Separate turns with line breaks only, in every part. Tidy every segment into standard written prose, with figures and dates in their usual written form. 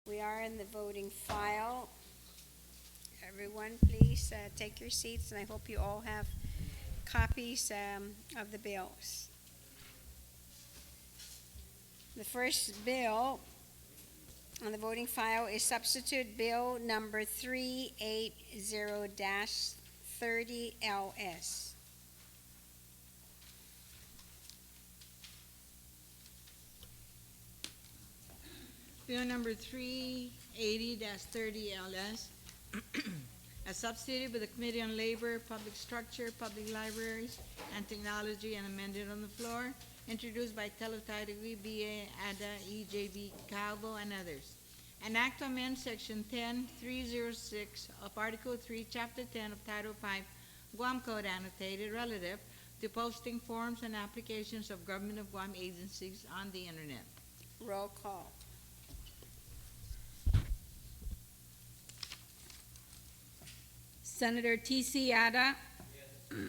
We are in the voting file. Everyone, please take your seats, and I hope you all have copies of the bills. The first bill on the voting file is substitute bill number 380-30 LS.
Bill number 380-30 LS, as substituted by the Committee on Labor, Public Structure, Public Libraries, and Technology and amended on the floor, introduced by Teletaidagui, B.A. Ada, E.J.B. Calvo, and others. An act to amend Section 10306 of Article 3, Chapter 10 of Title 5, Guam Code annotated relative to posting forms and applications of Government of Guam agencies on the Internet.
Roll call.
Senator T.C. Ada. Yes.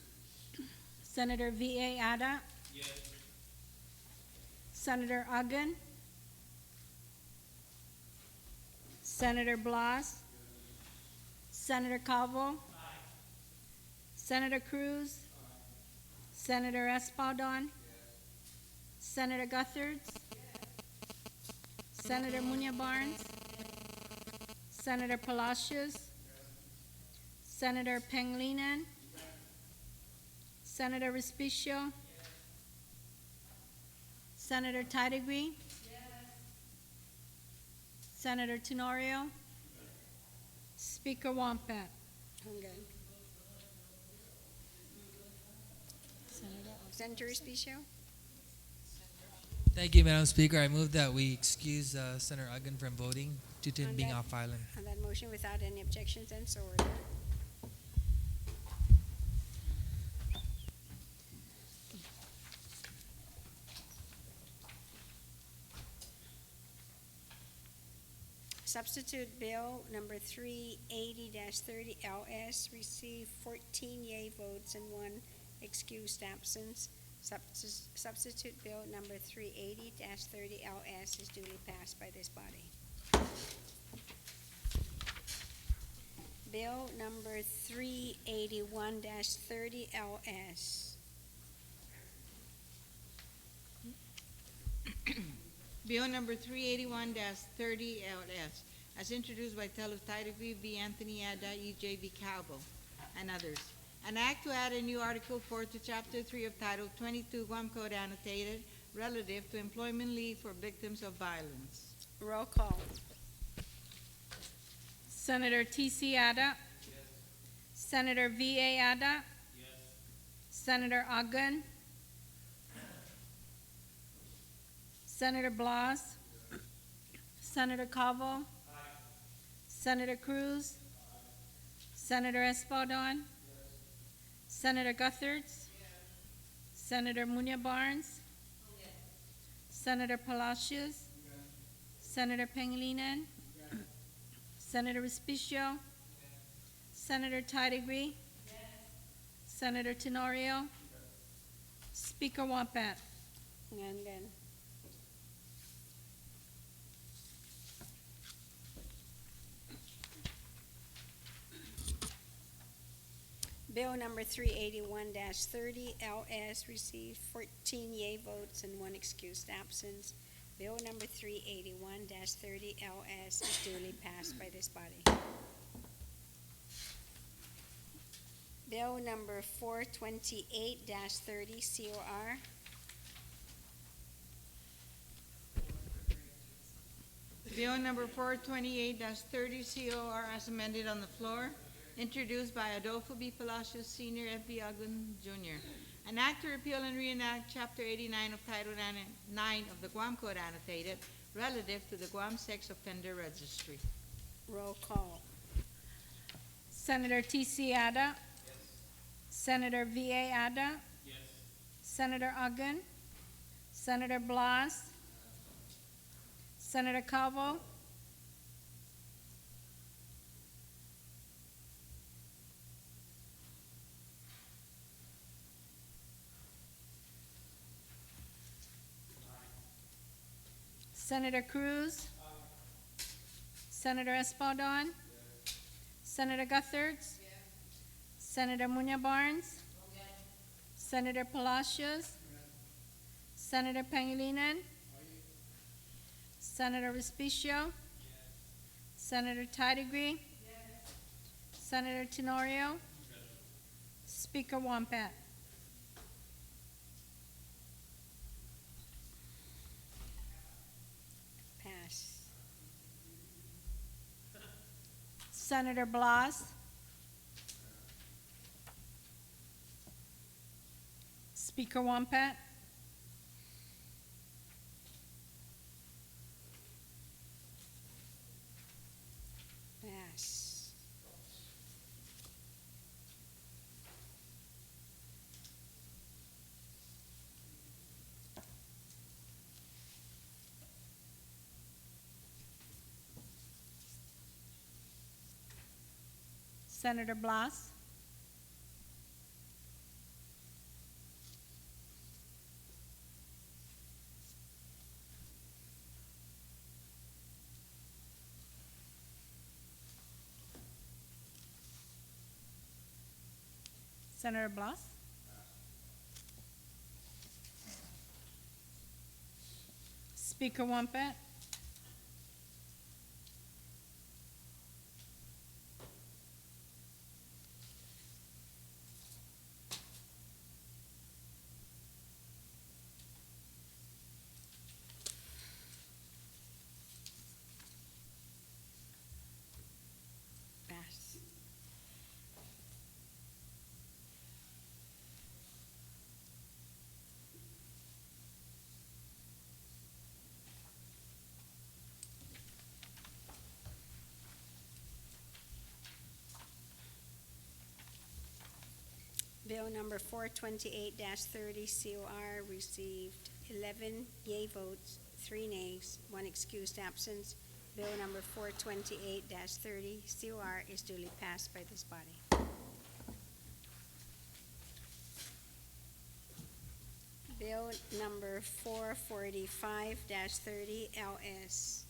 Senator V.A. Ada.
Yes.
Senator Uggan. Senator Blas. Senator Calvo. Senator Cruz. Senator Espaldon. Senator Gutherds. Senator Munya Barnes. Senator Palacios. Senator Pangilinan. Senator Respicio. Senator Taidagui. Senator Tenorio. Speaker Wampat.
Okay. Senator Respicio.
Thank you, Madam Speaker. I move that we excuse Senator Uggan from voting due to him being off island.
On that motion, without any objections, and so ordered. Substitute bill number 380-30 LS received 14 yea votes and 1 excused absence. Substitute bill number 380-30 LS is duly passed by this body. Bill number 381-30 LS.
Bill number 381-30 LS, as introduced by Teletaidagui, B. Anthony Ada, E.J.B. Calvo, and others. An act to add a new Article 4 to Chapter 3 of Title 22 Guam Code annotated relative to employment leave for victims of violence.
Roll call.
Senator T.C. Ada. Yes. Senator V.A. Ada.
Yes.
Senator Uggan. Senator Blas. Senator Calvo. Senator Cruz. Senator Espaldon. Senator Gutherds. Senator Munya Barnes. Senator Palacios. Senator Pangilinan. Senator Respicio. Senator Taidagui. Senator Tenorio. Speaker Wampat.
And then Bill number 381-30 LS received 14 yea votes and 1 excused absence. Bill number 381-30 LS is duly passed by this body. Bill number 428-30 COR.
Bill number 428-30 COR, as amended on the floor, introduced by Adolfo B. Palacios, Sr., F.B. Uggan, Jr. An act to repeal and reenact Chapter 89 of Title 9 of the Guam Code annotated relative to the Guam Sex Offender Registry.
Roll call.
Senator T.C. Ada. Yes. Senator V.A. Ada.
Yes.
Senator Uggan. Senator Blas. Senator Calvo. Senator Cruz. Senator Espadon? Senator Gutherts? Senator Munya Barnes? Senator Palacios? Senator Pangilinan? Senator Respicio? Senator Tidigree? Senator Tenorio? Speaker Wampat?
Pass.
Senator Blas? Speaker Wampat?
Pass.
Senator Blas? Senator Blas? Speaker Wampat?
Pass. Bill number 428-30 COR received 11 yea votes, 3 nays, 1 excused absence. Bill number 428-30 COR is duly passed by this body. Bill number 445-30 LS.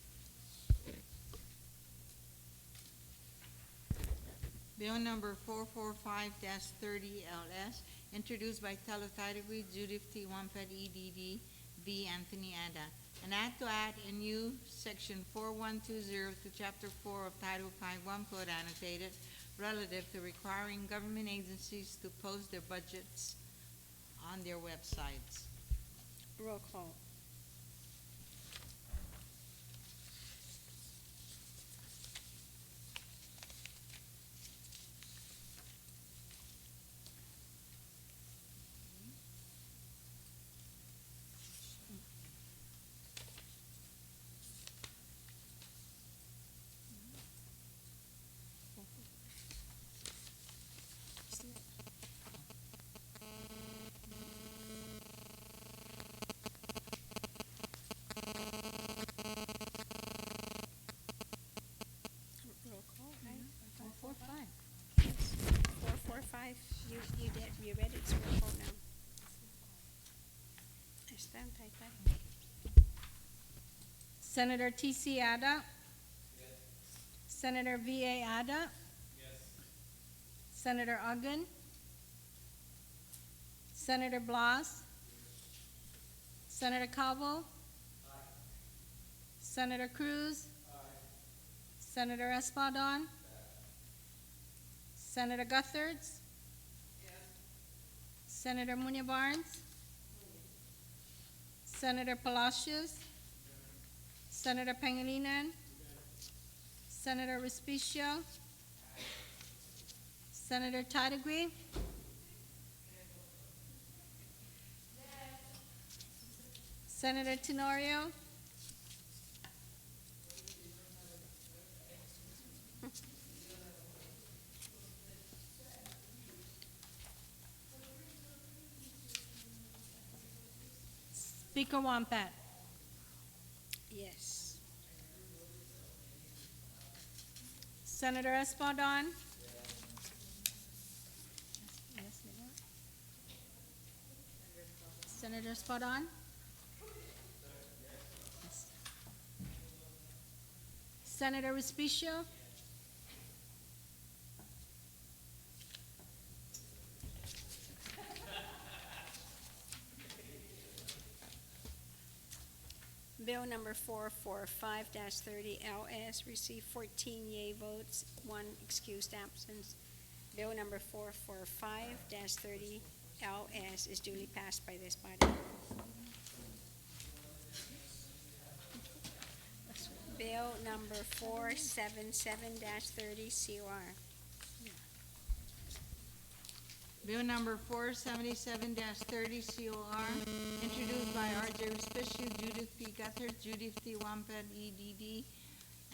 Bill number 445-30 LS, introduced by Teletidigui, Judith T. Wampat, EDD, v. Anthony Ada. An act to add a new section 4120 to chapter 4 of Title V Guam Code annotated relative to requiring government agencies to post their budgets on their websites.
Roll call. Roll call, right? 445. You did, you read it, so roll call now. Stand tight.
Senator T.C. Ada? Senator V.A. Ada? Senator Uggan? Senator Blas? Senator Calvo? Senator Cruz? Senator Espadon? Senator Gutherts? Senator Munya Barnes? Senator Palacios? Senator Pangilinan? Senator Respicio? Senator Tidigree? Senator Tenorio? Speaker Wampat?
Yes.
Senator Espadon? Senator Espadon? Senator Respicio,
Bill number 445-30 LS received 14 yea votes, 1 excused absence. Bill number 445-30 LS is duly passed by this body. Bill number 477-30 COR.
Bill number 477-30 COR, introduced by R.J. Respicio, Judith P. Guthrie, Judith T. Wampet, EDD,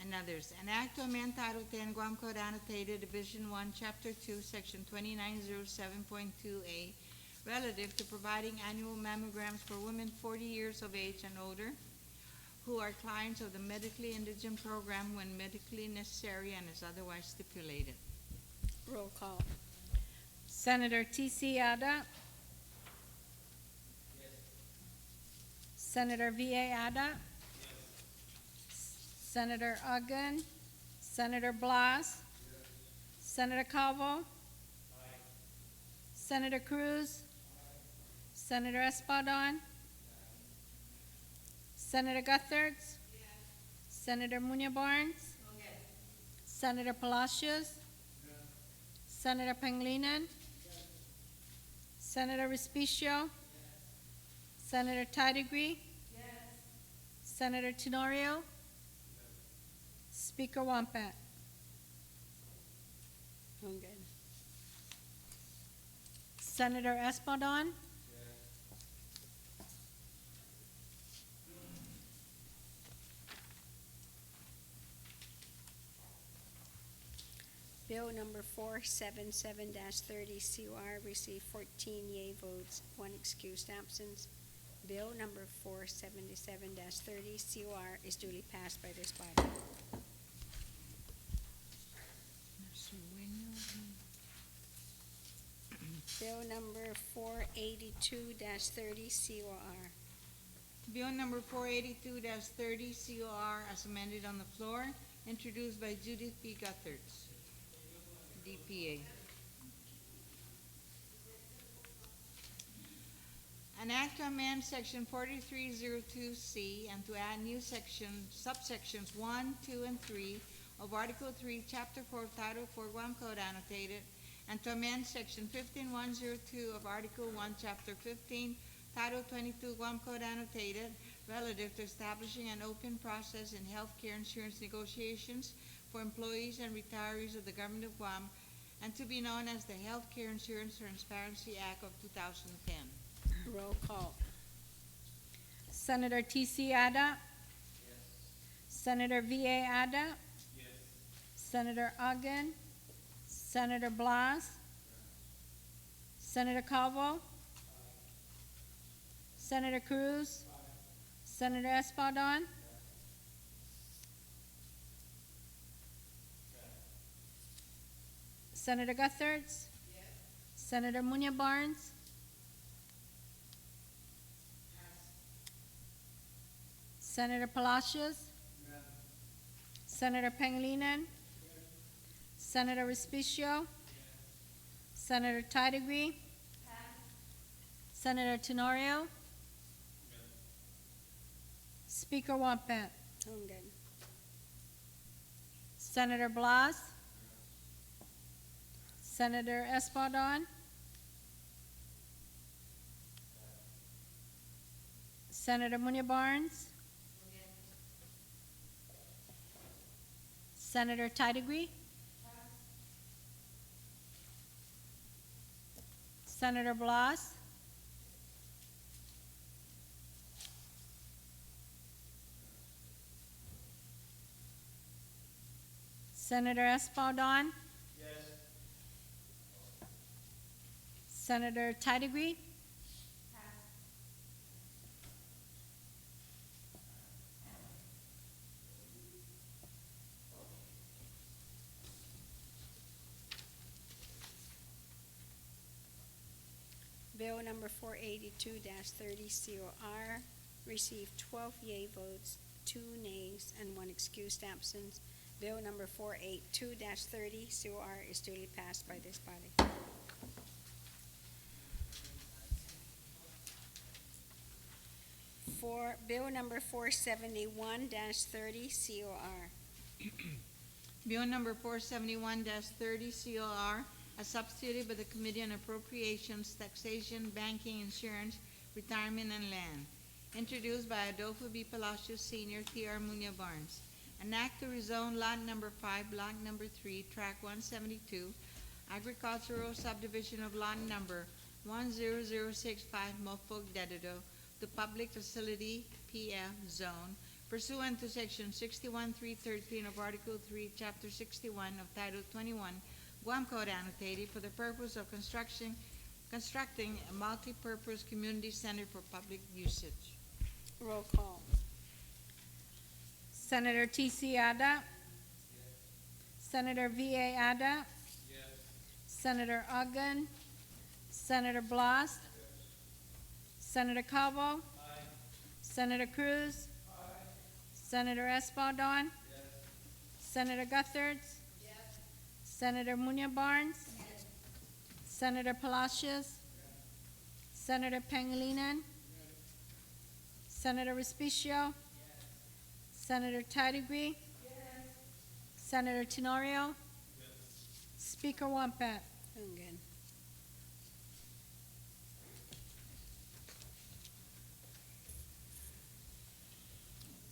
and others. An act to amend Title 10 Guam Code Annotated, Division 1, Chapter 2, Section 2907.2A, relative to providing annual mammograms for women 40 years of age and older who are clients of the medically indigent program when medically necessary and is otherwise stipulated.
Roll call.
Senator T.C. Ada, Senator V.A. Ada, Senator Uggan, Senator Blas, Senator Calvo, Senator Cruz, Senator Espadon, Senator Guthertz, Senator Munoz Barnes, Senator Palacios, Senator Pangilinan, Senator Respicio, Senator Tidegree, Senator Tenorio, Speaker Wampat.
I'm good.
Senator Espadon,
Bill number 477-30 COR received 14 yea votes, 1 excused absence. Bill number 477-30 COR is duly passed by this body. Bill number 482-30 COR.
Bill number 482-30 COR as amended on the floor, introduced by Judith P. Guthertz, DPA. An act to amend section 4302C and to add new subsections 1, 2, and 3 of Article 3, Chapter 4, Title 4, Guam Code Annotated, and to amend section 15102 of Article 1, Chapter 15, Title 22, Guam Code Annotated, relative to establishing an open process in health care insurance negotiations for employees and retirees of the Government of Guam, and to be known as the Health Care Insurance Transparency Act of 2010.
Roll call.
Senator T.C. Ada, Senator V.A. Ada, Senator Uggan, Senator Blas, Senator Calvo, Senator Cruz, Senator Espadon, Senator Guthertz, Senator Munoz Barnes, Senator Palacios, Senator Pangilinan, Senator Respicio, Senator Tidegree, Senator Tenorio, Speaker Wampat,
I'm good.
Senator Blas, Senator Espadon, Senator Munoz Barnes, Senator Tidegree, Senator Blas, Senator Espadon, Senator Tidegree,
Bill number 482-30 COR received 12 yea votes, 2 nays, and 1 excused absence. Bill number 482-30 COR is duly passed by this body. For Bill number 471-30 COR.
Bill number 471-30 COR, as substituted by the Committee on Appropriations, Taxation, Banking, Insurance, Retirement, and Land. Introduced by Adolfo B. Palacios Sr., T.R. Munya Barnes. An act to rezone lot number 5, block number 3, track 172, agricultural subdivision of lot number 10065, Mofog, Dededo, to public facility PF zone pursuant to section 61.313 of Article 3, Chapter 61 of Title 21, Guam Code Annotated, for the purpose of constructing a multi-purpose community center for public usage.
Roll call.
Senator T.C. Ada. Senator V.A. Ada. Senator Ogden. Senator Blas. Senator Calvo. Senator Cruz. Senator Espadon. Senator Guthertz. Senator Munya Barnes. Senator Palacios. Senator Pangilinan. Senator Respicio. Senator Tadigree. Senator Tenorio. Speaker Wampat.
Ungan.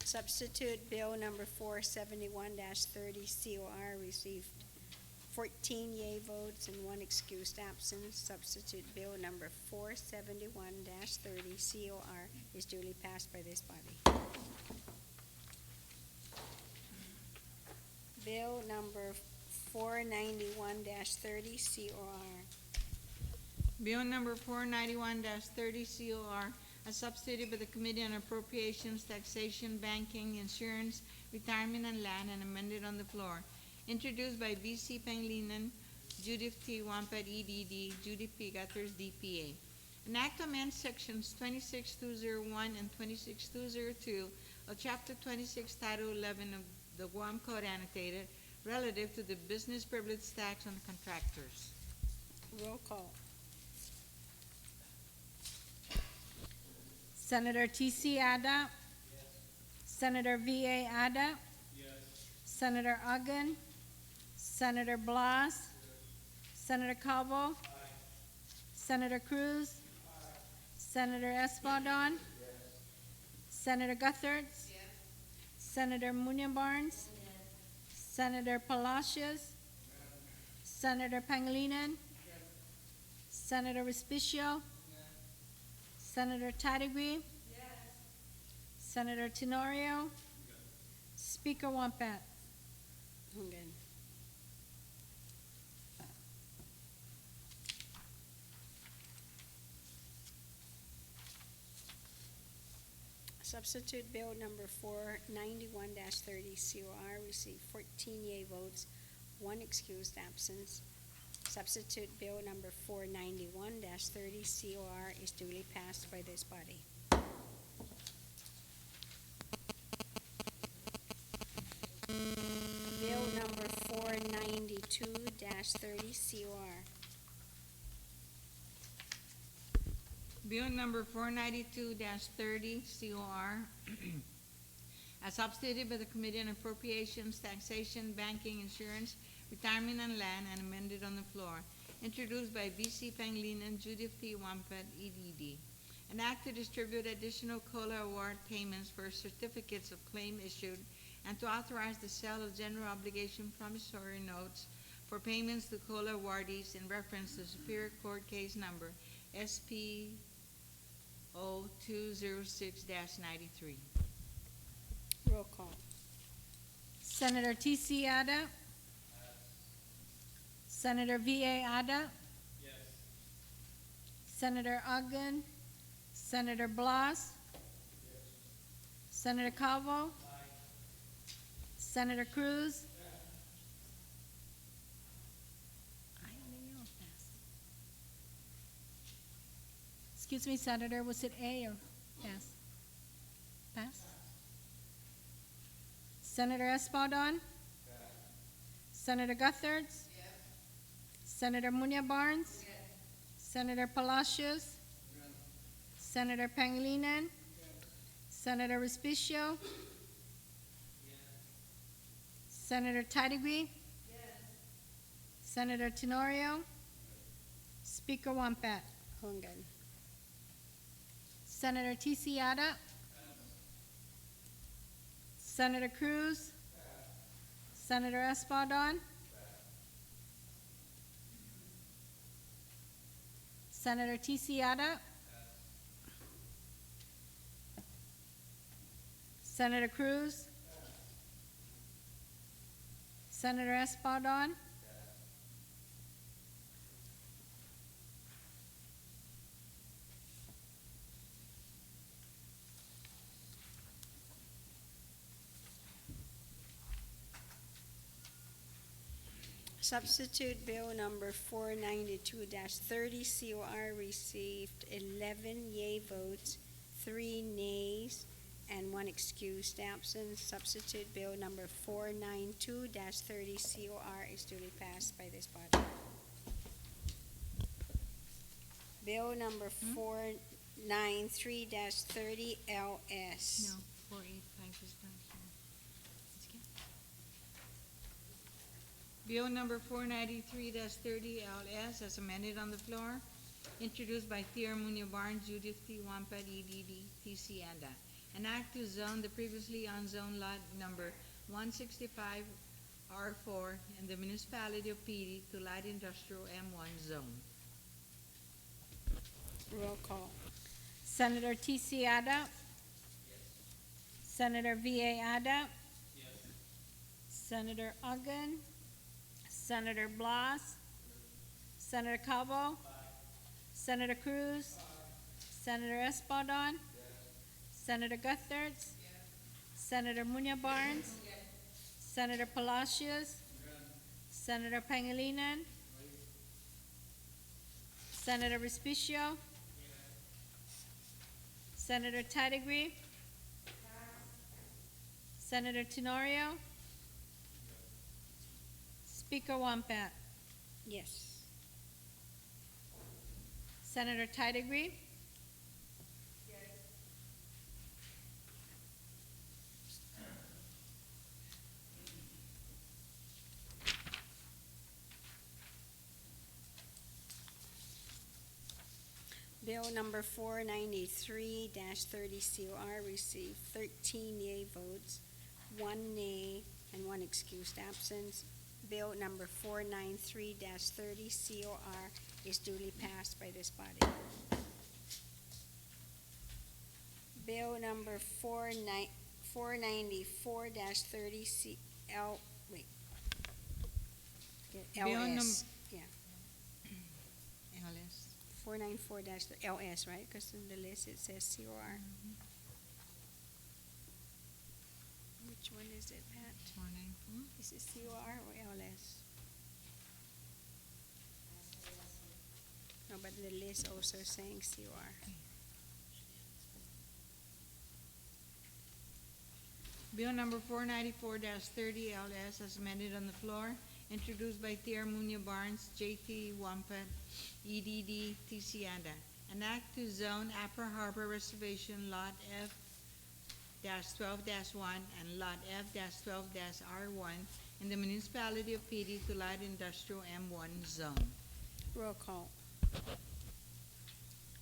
Substitute Bill number 471-30 COR received 14 yea votes and 1 excused absence. Substitute Bill number 471-30 COR is duly passed by this body. Bill number 491-30 COR.
Bill number 491-30 COR, as substituted by the Committee on Appropriations, Taxation, Banking, Insurance, Retirement, and Land, and amended on the floor. Introduced by V.C. Pangilinan, Judith T. Wampat, EDD, Judy P. Guthers, DPA. An act to amend sections 26201 and 26202 of Chapter 26, Title 11 of the Guam Code Annotated, relative to the business privilege tax on contractors.
Roll call.
Senator T.C. Ada. Senator V.A. Ada. Senator Ogden. Senator Blas. Senator Calvo. Senator Cruz. Senator Espadon. Senator Guthertz. Senator Munya Barnes. Senator Palacios. Senator Pangilinan. Senator Respicio. Senator Tadigree. Senator Tenorio. Speaker Wampat.
Ungan. Substitute Bill number 491-30 COR received 14 yea votes, 1 excused absence. Substitute Bill number 491-30 COR is duly passed by this body. Bill number 492-30 COR.
Bill number 492-30 COR, as substituted by the Committee on Appropriations, Taxation, Banking, Insurance, Retirement, and Land, and amended on the floor. Introduced by V.C. Pangilinan, Judith P. Wampat, EDD. An act to distribute additional COLA award payments for certificates of claim issued and to authorize the sale of general obligation promissory notes for payments to COLA awardees in reference to Superior Court Case Number SP 0206-93.
Roll call.
Senator T.C. Ada. Senator V.A. Ada. Senator Ogden. Senator Blas. Senator Calvo. Senator Cruz. Excuse me, Senator, was it A or pass? Pass? Senator Espadon. Senator Guthertz? Senator Munya Barnes? Senator Palacios? Senator Pangilinan? Senator Respicio? Senator Tadigue? Senator Tenorio? Speaker Wampat?
Hungan.
Senator Ticiada? Senator Cruz? Senator Espadon? Senator Ticiada? Senator Cruz? Senator Espadon?
Substitute Bill number 492-30 COR received 11 yea votes, 3 nays, and 1 excused absence. Substitute Bill number 492-30 COR is duly passed by this body. Bill number 493-30 LS.
No, 485 is not here. Let's get- Bill number 493-30 LS as amended on the floor, introduced by Thea Munya Barnes, Judith T. Wampat, EDD, TC Anda. An act to zone the previously unzoned lot number 165 R4 in the municipality of PD to light industrial M1 zone.
Roll call.
Senator Ticiada? Senator V.A. Ada? Senator Uggan? Senator Blas? Senator Cabo? Senator Cruz? Senator Espadon? Senator Guthertz? Senator Munya Barnes? Senator Palacios? Senator Pangilinan? Senator Respicio? Senator Tadigue? Senator Tenorio? Speaker Wampat?
Yes.
Senator Tadigue?
Bill number 493-30 COR received 13 yea votes, 1 nay, and 1 excused absence. Bill number 493-30 COR is duly passed by this body. Bill number 494-30 CL, wait.
Bill
LS, yeah,
LS.
494-LS, right? Because in the list it says COR. Which one is it, Pat?
494.
Is it COR or LS? No, but the list also saying COR.
Bill number 494-30 LS as amended on the floor, introduced by Thea Munya Barnes, JT Wampat, EDD, TC Anda. An act to zone Upper Harbor Reservation Lot F-12-1 and Lot F-12-R1 in the municipality of PD to light industrial M1 zone.
Roll call.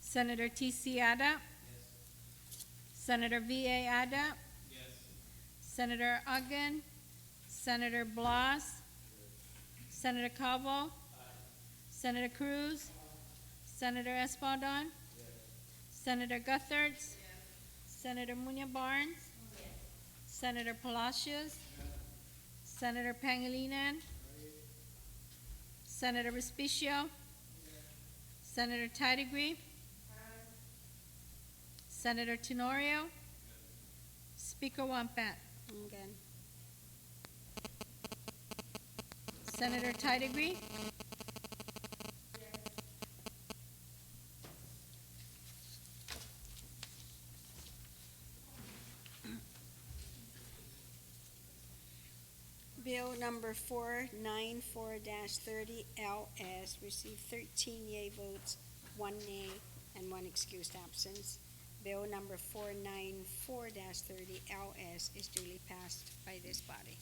Senator Ticiada? Senator V.A. Ada? Senator Uggan? Senator Blas? Senator Cabo? Senator Cruz? Senator Espadon? Senator Guthertz? Senator Munya Barnes? Senator Palacios? Senator Pangilinan? Senator Respicio? Senator Tadigue? Senator Tenorio? Speaker Wampat?
Again.
Senator Tadigue?
Bill number number 494-30 LS received 13 yea votes, 1 nay, and 1 excused absence. Bill number 494-30 LS is duly passed by this body.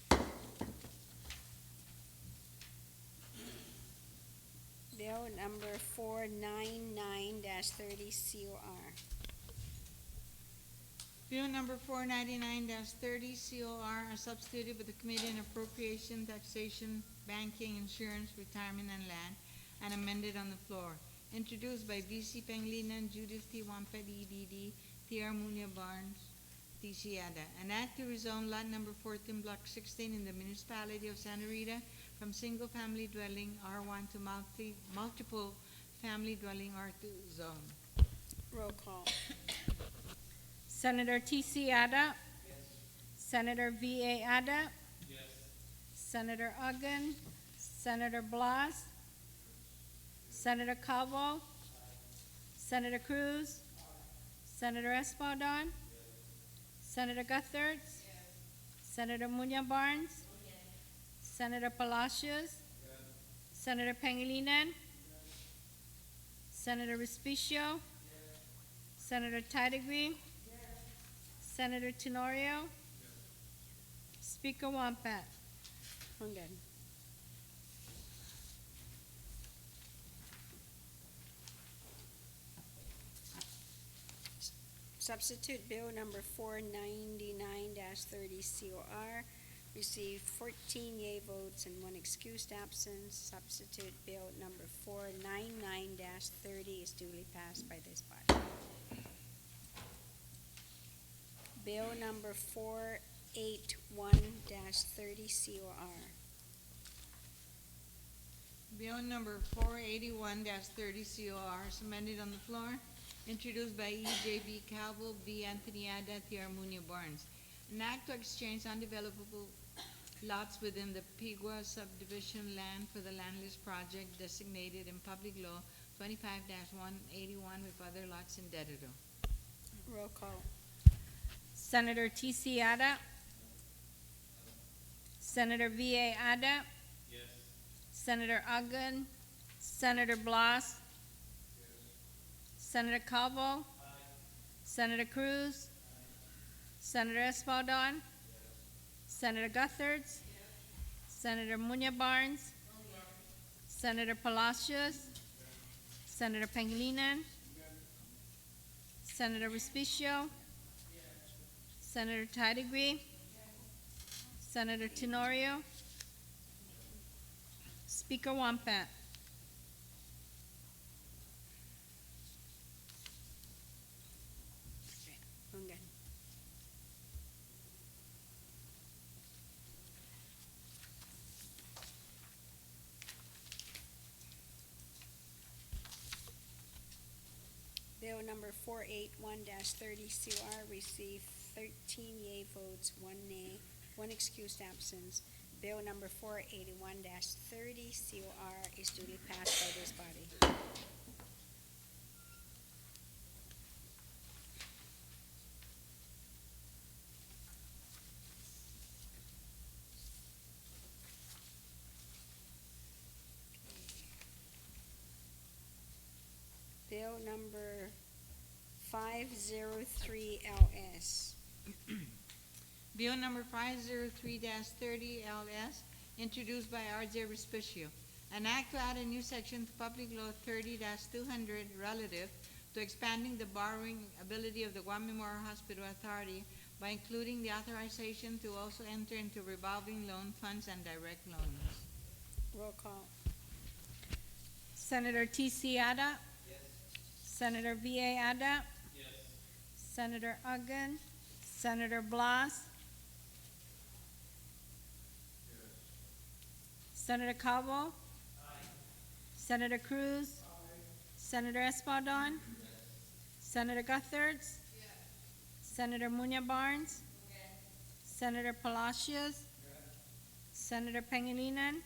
Bill number 499-30 COR.
Bill number 499-30 COR are substituted with the Committee on Appropriation, Taxation, Banking, Insurance, Retirement, and Land, and amended on the floor. Introduced by V.C. Pangilinan, Judith T. Wampet, EDD, T.R. Munya Barnes, T.C. Ada. An act to rezone lot number 14, block 16 in the municipality of Santa Rita from single-family dwelling R1 to multiple family dwelling R2 zone.
Roll call.
Senator T.C. Ada. Senator V.A. Ada. Senator Uggan. Senator Blas. Senator Calvo. Senator Cruz. Senator Espadon. Senator Guthertz. Senator Munya Barnes. Senator Palacios. Senator Pangilinan. Senator Respicio. Senator Tidegre. Senator Tenorio. Speaker Wampat.
I'm good. Substitute Bill number 499-30 COR received 14 yea votes and 1 excused absence. Substitute Bill number 499-30 is duly passed by this body. Bill number 481-30 COR.
Bill number 481-30 COR is amended on the floor. Introduced by E.J.B. Calvo, B. Anthony Ada, T.R. Munya Barnes. An act to exchange undevelopable lots within the Pigua subdivision land for the land lease project designated in Public Law 25-181 with other lots indebted to.
Roll call.
Senator T.C. Ada. Senator V.A. Ada. Senator Uggan. Senator Blas. Senator Calvo. Senator Cruz. Senator Espadon. Senator Guthertz. Senator Munya Barnes. Senator Palacios. Senator Pangilinan. Senator Respicio. Senator Tidegre. Senator Tenorio. Speaker Wampat.
I'm good. Bill number 481-30 COR received 13 yea votes, 1 nay, 1 excused absence. Bill number 481-30 COR is duly passed by this body. Bill number 503 LS.
Bill number 503-30 LS, introduced by R.J. Respicio. An act to add a new section to Public Law 30-200 relative to expanding the borrowing ability of the Guam Memorial Hospital Authority by including the authorization to also enter into revolving loan funds and direct loans.
Roll call.
Senator T.C. Ada. Senator V.A. Ada. Senator Uggan. Senator Blas. Senator Calvo. Senator Cruz. Senator Espadon. Senator Guthertz. Senator Munya Barnes. Senator Palacios. Senator Pangilinan.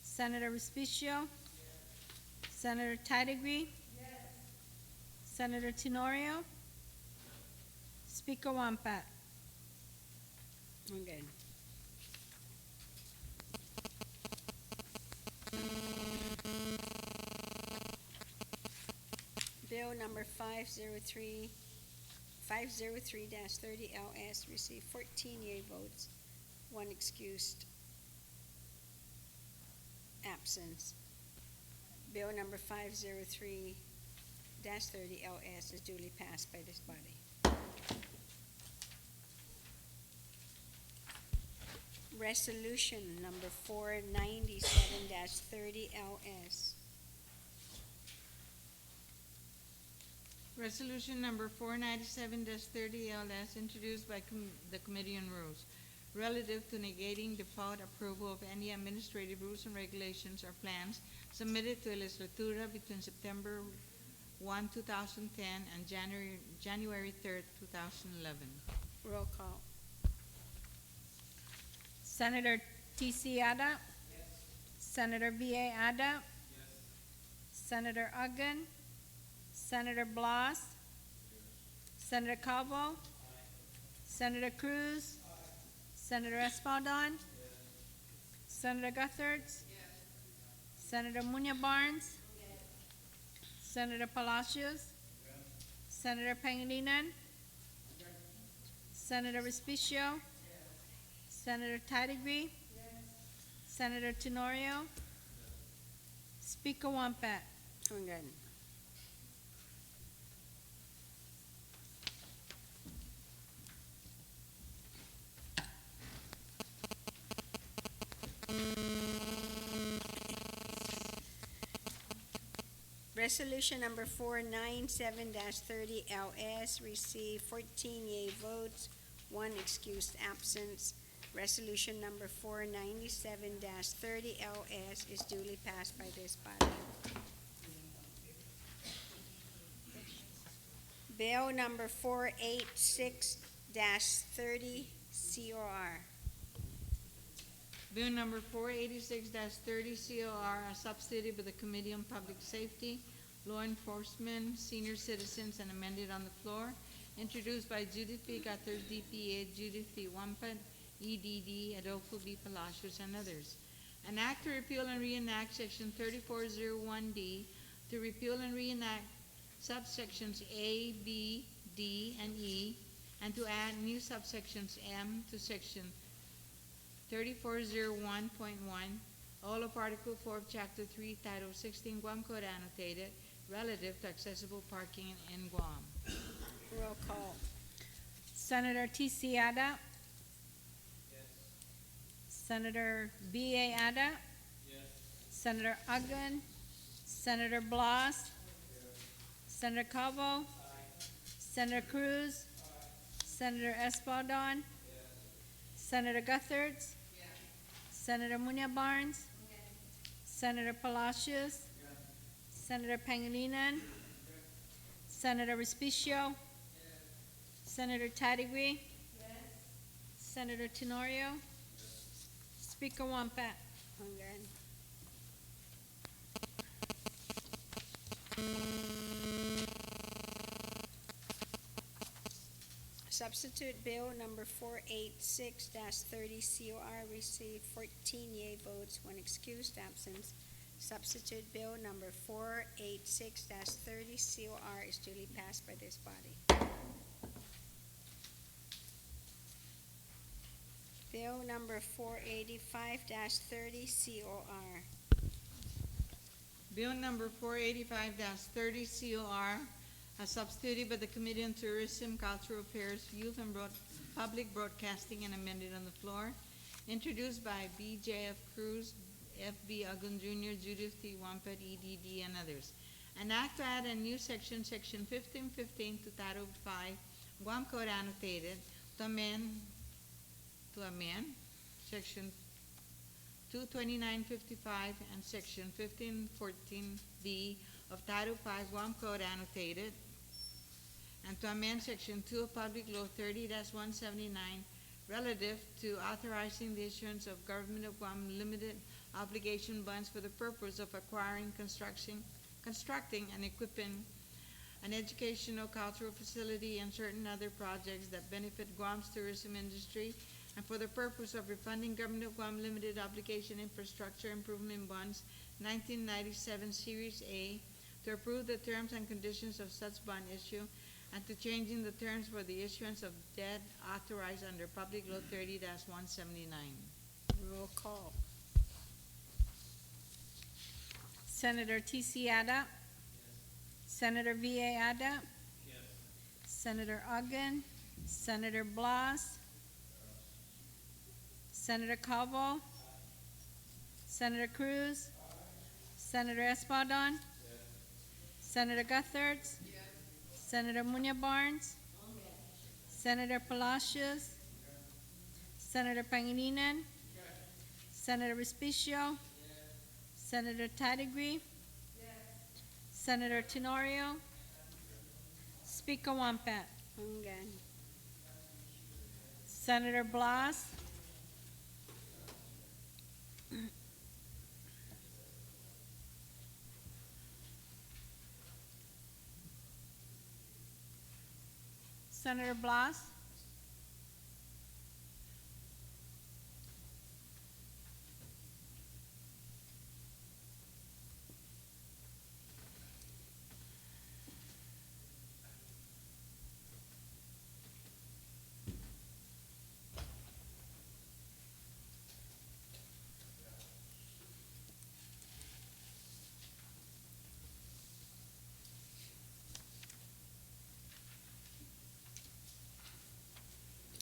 Senator Respicio. Senator Tidegre. Senator Tenorio. Speaker Wampat.
I'm good. Bill number 503-30 LS received 14 yea votes, 1 excused absence. Bill number 503-30 LS is duly passed by this body. Resolution number 497-30 LS.
Resolution number 497-30 LS introduced by the Committee on Rules relative to negating default approval of any administrative rules and regulations or plans submitted to Legislatura between September 1, 2010 and January 3rd, 2011.
Roll call.
Senator T.C. Ada? Senator V.A. Ada? Senator Uggan? Senator Blas? Senator Calvo? Senator Cruz? Senator Espadon? Senator Guthertz? Senator Munya Barnes? Senator Palacios? Senator Pangilinan? Senator Respicio? Senator Tatague? Senator Tenorio? Speaker Wampat?
I'm good. Resolution number 497-30 LS received 14 yea votes, 1 excused absence. Resolution number 497-30 LS is duly passed by this body. Bill number 486-30 COR.
Bill number 486-30 COR, as substituted by the Committee on Public Safety, Law Enforcement, Senior Citizens, and amended on the floor, introduced by Judith B. Guthers, DPA, Judith B. Wampat, EDD, Adolfo B. Palacios, and others. An act to repeal and reenact Section 3401D, to repeal and reenact subsections A, B, D, and E, and to add new subsections M to Section 3401.1, all of Article 4 of Chapter 3, Title 16, Guam Code annotated, relative to accessible parking in Guam.
Roll call.
Senator T.C. Ada? Senator B.A. Ada? Senator Uggan? Senator Blas? Senator Calvo? Senator Cruz? Senator Espadon? Senator Guthertz? Senator Munya Barnes? Senator Palacios? Senator Pangilinan? Senator Respicio? Senator Tatague? Senator Tenorio? Speaker Wampat?
I'm good. Substitute Bill number 486-30 COR received 14 yea votes, 1 excused absence. Substitute Bill number 486-30 COR is duly passed by this body. Bill number 485-30 COR.
Bill number 485-30 COR, as substituted by the Committee on Tourism, Cultural Affairs, Youth, and Public Broadcasting, and amended on the floor, introduced by B.J.F. Cruz, F.B. Uggan Jr., Judith T. Wampat, EDD, and others. An act to add a new section, Section 1515 to Title 5, Guam Code annotated, to amend Section 22955 and Section 1514B of Title 5 Guam Code annotated, and to amend Section 2 of Public Law 30-179 relative to authorizing the issuance of Government of Guam limited obligation bonds for the purpose of acquiring, constructing, and equipping an educational, cultural facility and certain other projects that benefit Guam's tourism industry, and for the purpose of refunding Government of Guam Limited Obligation Infrastructure Improvement Bonds 1997 Series A, to approve the terms and conditions of such bond issue, and to changing the terms for the issuance of debt authorized under Public Law 30-179.
Roll call.
Senator T.C. Ada. Senator V.A. Ada. Senator Ogden. Senator Blas. Senator Calvo. Senator Cruz. Senator Espadon. Senator Guthertz. Senator Munya Barnes. Senator Palacios. Senator Pangilinan. Senator Respicio. Senator Tadigui. Senator Tenorio. Speaker Wampat.
Ungan.
Senator Blas. Senator Blas.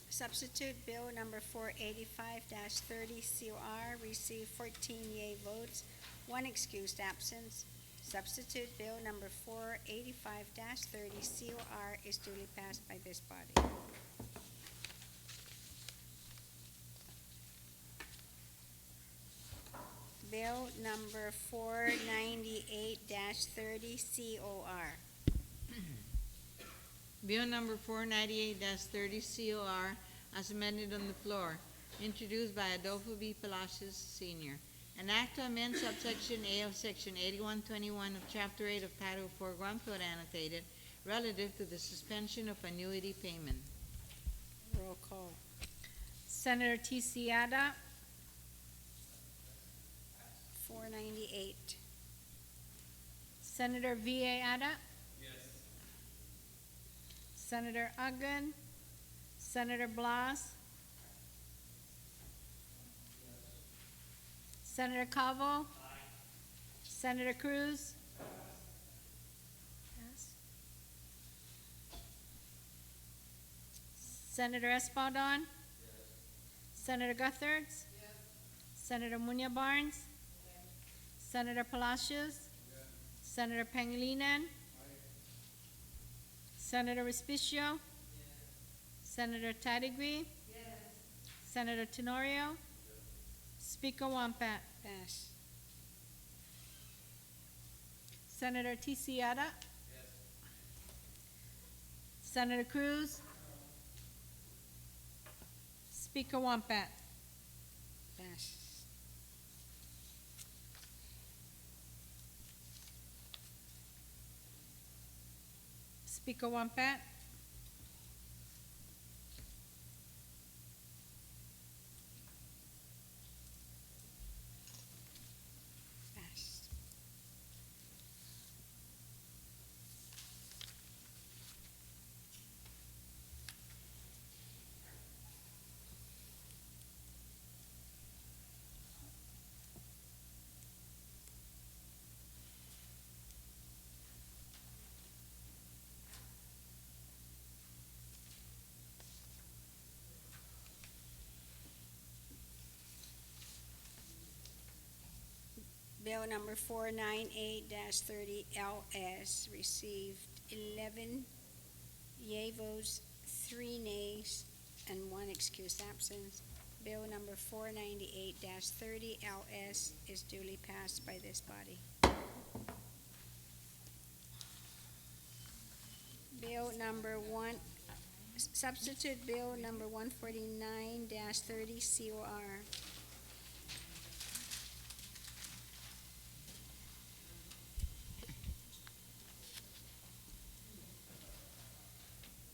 Substitute Bill number 485-30 COR received 14 yea votes, 1 excused absence. Substitute Bill number 485-30 COR is duly passed by this body. Bill number 498-30 COR.
Bill number 498-30 COR as amended on the floor, introduced by Adolfo B. Palacios Sr. An act to amend subsection A of section 8121 of chapter 8 of Title 4 Guam Code annotated relative to the suspension of annuity payment.
Roll call.
Senator T.C. Ada.
498.
Senator V.A. Ada. Senator Ogden. Senator Blas. Senator Calvo. Senator Cruz. Yes. Senator Espadon. Senator Guthertz. Senator Munya Barnes. Senator Palacios. Senator Pangilinan. Senator Respicio. Senator Tadigui. Senator Tenorio. Speaker Wampat.
Pass.
Senator T.C. Ada. Senator Cruz. Speaker Wampat.
Pass.
Speaker Wampat.
Pass. Bill number 498-30 LS received 11 yea votes, 3 nays, and 1 excused absence. Bill number 498-30 LS is duly passed by this body. Bill number substitute Bill number 149-30 COR.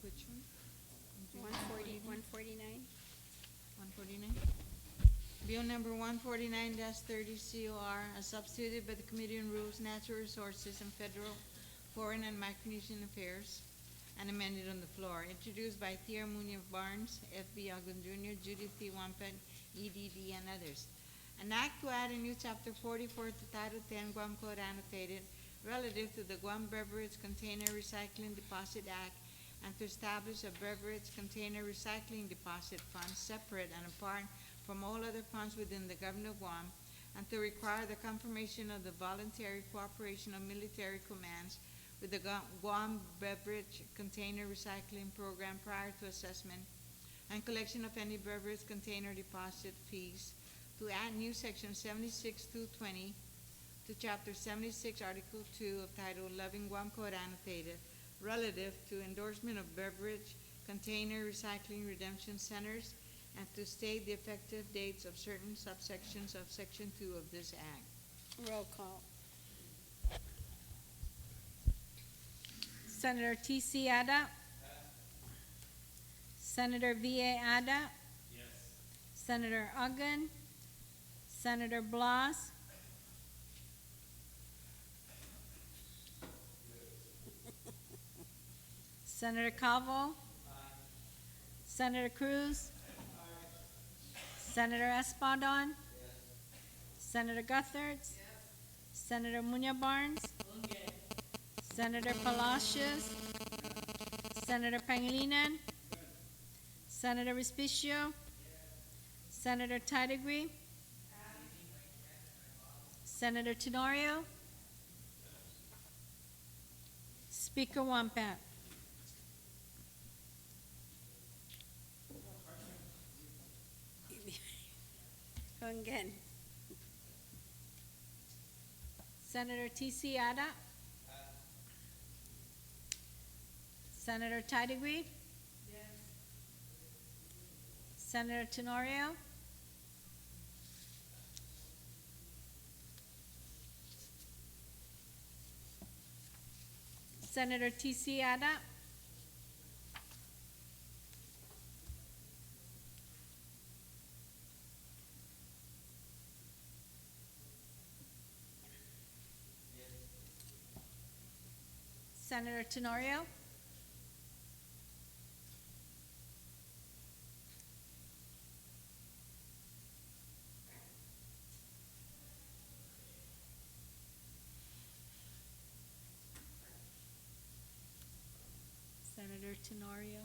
Which one?
149.
149. Bill number 149-30 COR, as substituted by the Committee on Rules, Natural Resources, and Federal Foreign and Micronesian Affairs, and amended on the floor. Introduced by Tia Munoz Barnes, F.B. Ogden Jr., Judith T. Wampet, EDD, and others. An act to add a new chapter 44 to Title 10 Guam Code annotated relative to the Guam Beverage Container Recycling Deposit Act, and to establish a beverage container recycling deposit fund separate and apart from all other funds within the Government of Guam, and to require the confirmation of the voluntary cooperation of military commands with the Guam Beverage Container Recycling Program prior to assessment and collection of any beverage container deposit fees, to add new section 76-220 to Chapter 76, Article 2 of Title 11 Guam Code annotated relative to endorsement of beverage container recycling redemption centers, and to state the effective dates of certain subsections of Section 2 of this Act.
Roll call.
Senator T.C. Ada. Senator V.A. Ada. Senator Uggan. Senator Blas. Senator Calvo. Senator Cruz. Senator Espadon. Senator Guthertz. Senator Munoz Barnes. Senator Palacios. Senator Pangilinan. Senator Respicio. Senator Tidegree. Senator Tenorio. Speaker Wampat.
Again.
Senator T.C. Ada. Senator Tidegree. Senator Tenorio. Senator T.C. Ada. Senator Tenorio. Senator Tenorio.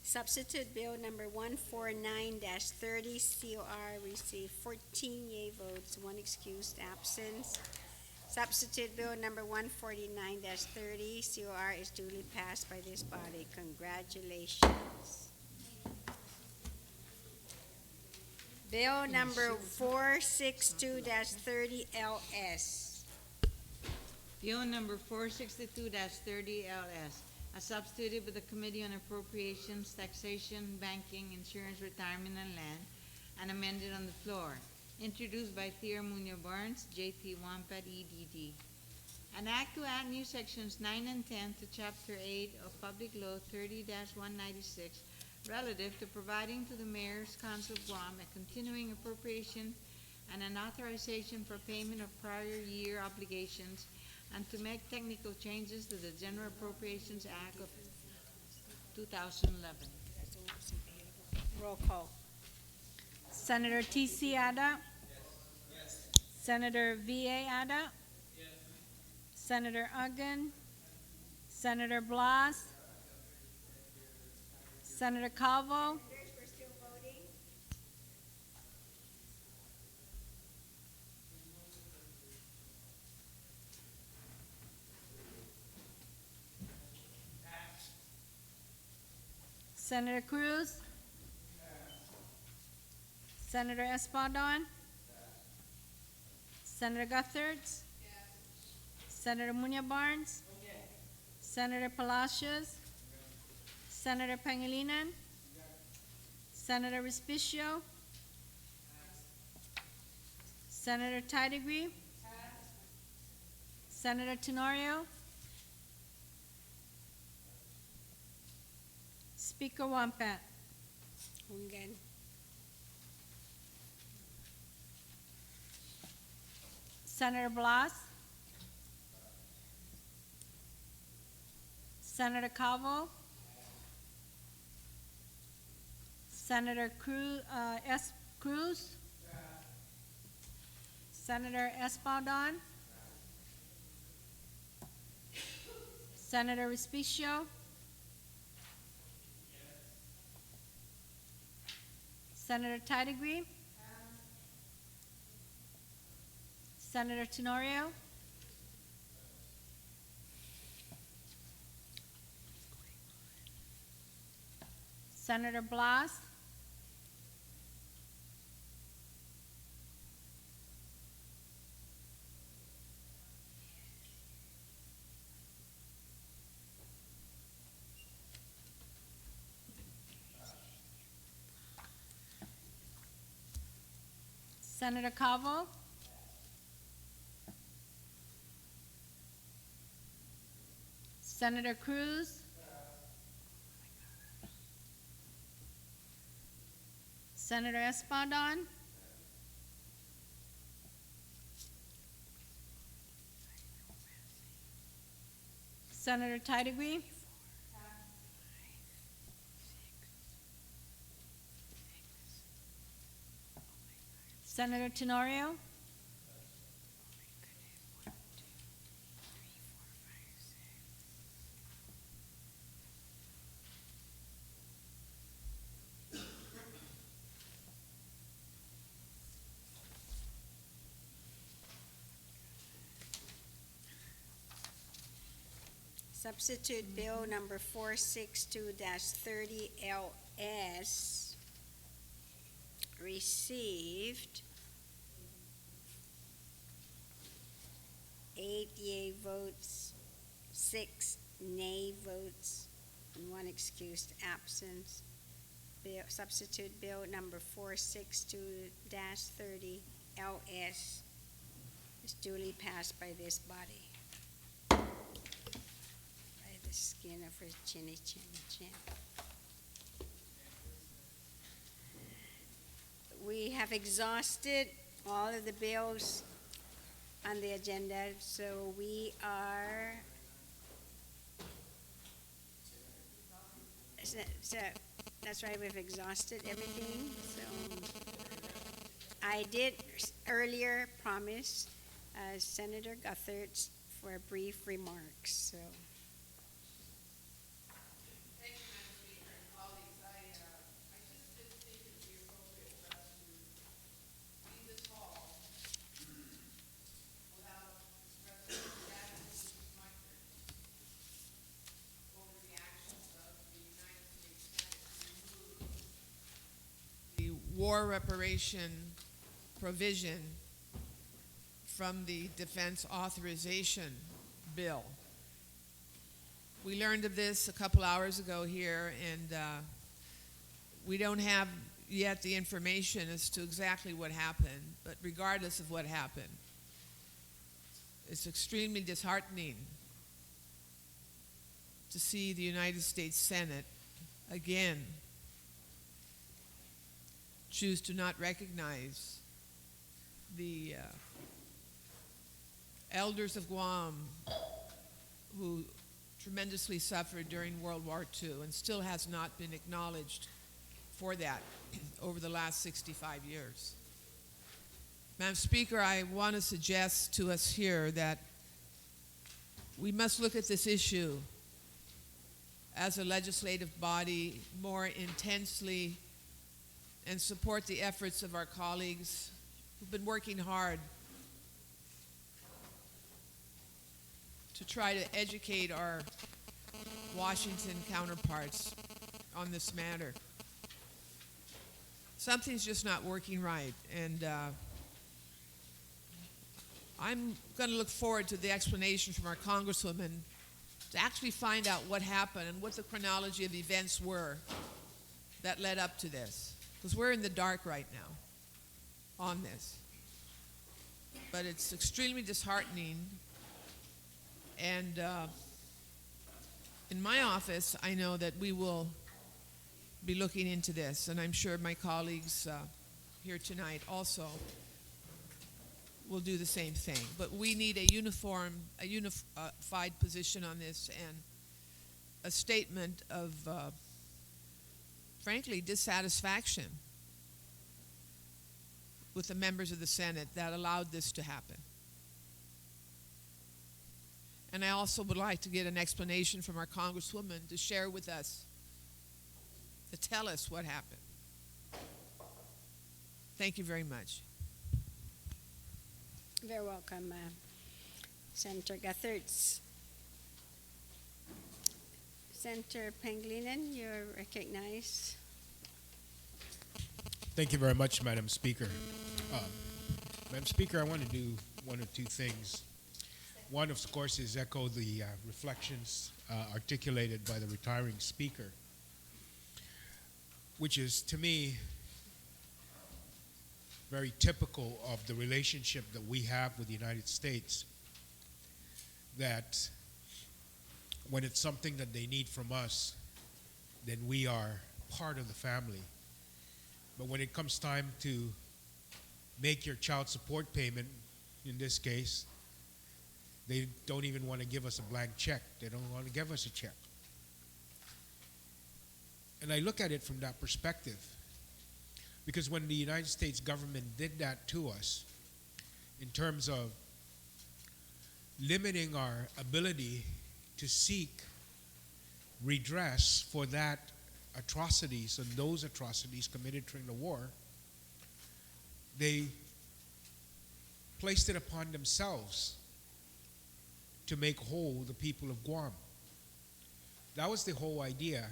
Substitute Bill number 149-30 COR received 14 yea votes, 1 excused absence. Substitute Bill number 149-30 COR is duly passed by this body. Congratulations. Bill number 462-30 LS.
Bill number 462-30 LS, as substituted by the Committee on Appropriations, Taxation, Banking, Insurance, Retirement, and Land, and amended on the floor. Introduced by Tia Munoz Barnes, J.T. Wampet, EDD. An act to add new sections 9 and 10 to Chapter 8 of Public Law 30-196 relative to providing to the Mayor's Council of Guam a continuing appropriation and an authorization for payment of prior year obligations, and to make technical changes to the General Appropriations Act of 2011.
Roll call.
Senator T.C. Ada. Senator V.A. Ada. Senator Uggan. Senator Blas. Senator Calvo. Senator Cruz. Senator Espadon? Senator Guthertz? Senator Munya Barnes? Senator Palacios? Senator Pangilinan? Senator Respicio? Senator Tidigree? Senator Tenorio? Speaker Wampat?
Ungan.
Senator Blas? Senator Calvo? Senator Cruz? Senator Espadon? Senator Respicio? Senator Tidigree? Senator Tenorio? Senator Blas? Senator Calvo? Senator Cruz? Senator Espadon? Senator Tidigree? Senator Tenorio?
Substitute Bill number 462-30 LS received 8 yea votes, 6 nay votes, and 1 excused absence. Substitute Bill number 462-30 LS is duly passed by this body. The skin of her chinny chin chin. We have exhausted all of the bills on the agenda, so we are. So that's right, we've exhausted everything. So I did earlier promise Senator Guthertz for a brief remarks. So.
War reparation provision from the Defense Authorization Bill. We learned of this a couple hours ago here, and we don't have yet the information as to exactly what happened, but regardless of what happened, it's extremely disheartening to see the United States Senate again choose to not recognize the elders of Guam who tremendously suffered during World War II and still has not been acknowledged for that over the last 65 years. Madam Speaker, I want to suggest to us here that we must look at this issue as a legislative body more intensely and support the efforts of our colleagues who've been working hard to try to educate our Washington counterparts on this matter. something's just not working right. And I'm going to look forward to the explanation from our Congresswoman to actually find out what happened and what the chronology of events were that led up to this. Because we're in the dark right now on this. But it's extremely disheartening. And in my office, I know that we will be looking into this, and I'm sure my colleagues here tonight also will do the same thing. But we need a unified position on this and a statement of, frankly, dissatisfaction with the members of the Senate that allowed this to happen. And I also would like to get an explanation from our Congresswoman to share with us, to tell us what happened. Thank you very much.
Very welcome, Senator Guthertz. Senator Pangilinan, you're recognized.
Thank you very much, Madam Speaker. Madam Speaker, I want to do one or two things. One, of course, is echo the reflections articulated by the retiring Speaker, which is, to me, very typical of the relationship that we have with the United States, that when it's something that they need from us, then we are part of the family. But when it comes time to make your child support payment, in this case, they don't even want to give us a blank check. They don't want to give us a check. And I look at it from that perspective. Because when the United States government did that to us, in terms of limiting our ability to seek redress for that atrocities and those atrocities committed during the war, they placed it upon themselves to make whole the people of Guam. That was the whole idea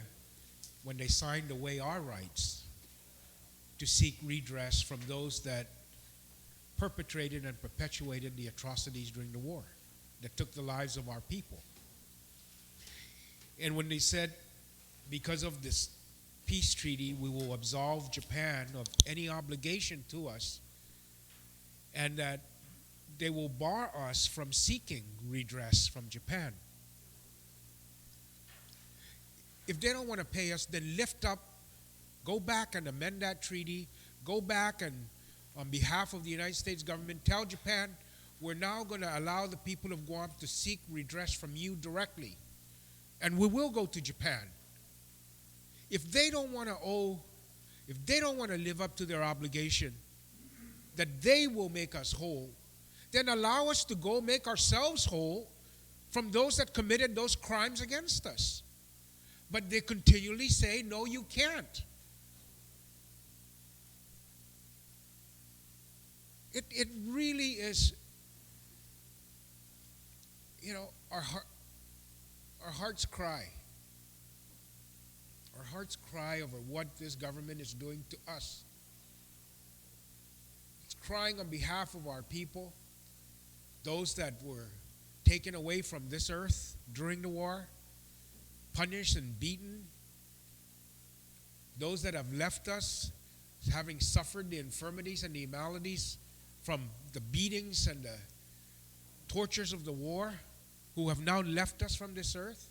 when they signed away our rights to seek redress from those that perpetrated and perpetuated the atrocities during the war that took the lives of our people. And when they said, because of this peace treaty, we will absolve Japan of any obligation to us, and that they will bar us from seeking redress from Japan. If they don't want to pay us, then lift up, go back and amend that treaty, go back and, on behalf of the United States government, tell Japan, we're now going to allow the people of Guam to seek redress from you directly. And we will go to Japan. If they don't want to if they don't want to live up to their obligation, that they will make us whole, then allow us to go make ourselves whole from those that committed those crimes against us. But they continually say, no, you can't. It really is, you know, our hearts cry. Our hearts cry over what this government is doing to us. It's crying on behalf of our people, those that were taken away from this earth during the war, punished and beaten, those that have left us having suffered the infirmities and the maladies from the beatings and the tortures of the war, who have now left us from this earth,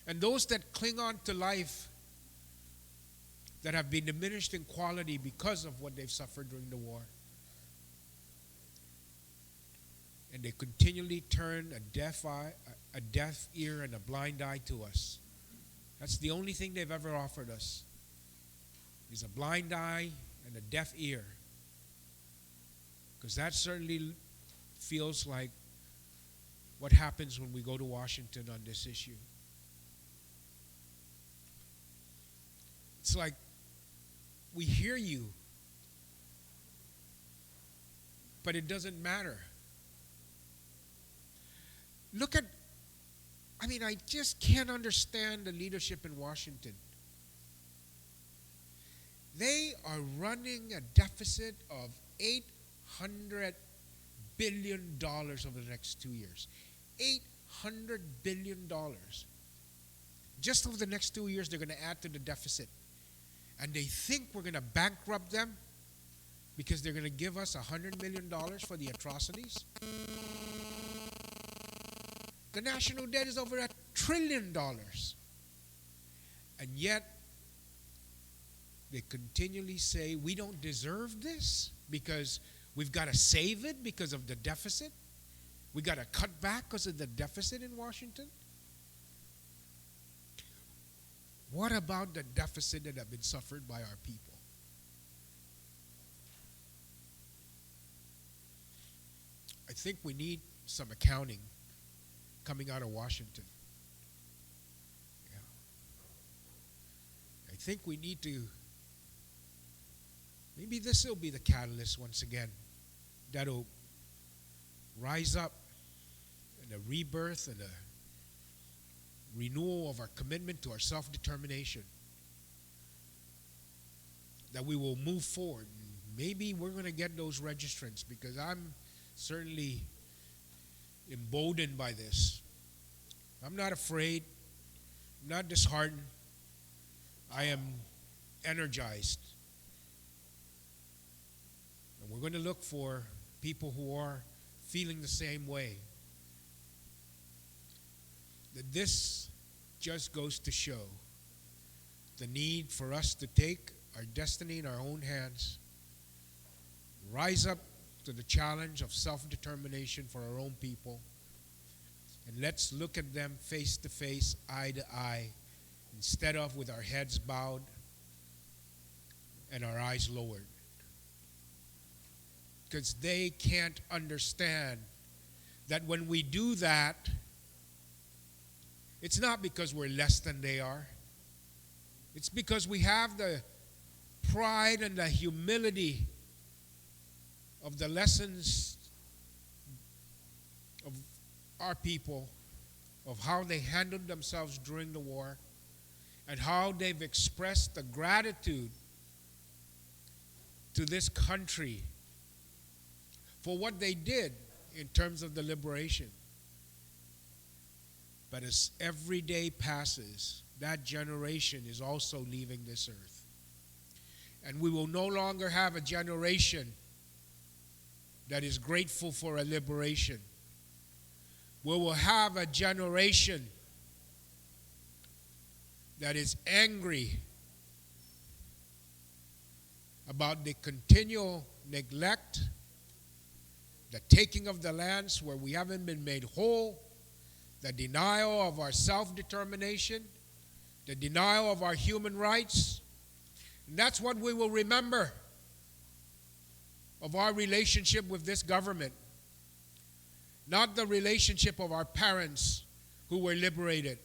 and those that cling on to life that have been diminished in quality because of what they've suffered during the war. And they continually turn a deaf ear and a blind eye to us. That's the only thing they've ever offered us, is a blind eye and a deaf ear. Because that certainly feels like what happens when we go to Washington on this issue. It's like we hear you, but it doesn't matter. I just can't understand the leadership in Washington. They are running a deficit of $800 billion over the next 2 years. $800 billion. Just over the next 2 years, they're going to add to the deficit. And they think we're going to bankrupt them because they're going to give us $100 million for the atrocities. The national debt is over $1 trillion. And yet, they continually say we don't deserve this because we've got to save it because of the deficit. We got to cut back because of the deficit in Washington. What about the deficit that have been suffered by our people? I think we need some accounting coming out of Washington. Yeah. I think we need to, maybe this will be the catalyst once again that'll rise up in a rebirth and a renewal of our commitment to our self-determination. That we will move forward. Maybe we're going to get those registrants because I'm certainly emboldened by this. I'm not afraid. I'm not disheartened. I am energized. And we're going to look for people who are feeling the same way. That this just goes to show the need for us to take our destiny in our own hands, rise up to the challenge of self-determination for our own people, and let's look at them face to face, eye to eye, instead of with our heads bowed and our eyes lowered. Because they can't understand that when we do that, it's not because we're less than they are. It's because we have the pride and the humility of the lessons of our people, of how they handled themselves during the war, and how they've expressed the gratitude to this country for what they did in terms of the liberation. But as every day passes, that generation is also leaving this earth. And we will no longer have a generation that is grateful for a liberation. We will have a generation that is angry about the continual neglect, the taking of the lands where we haven't been made whole, the denial of our self-determination, the denial of our human rights. And that's what we will remember of our relationship with this government. Not the relationship of our parents who were liberated,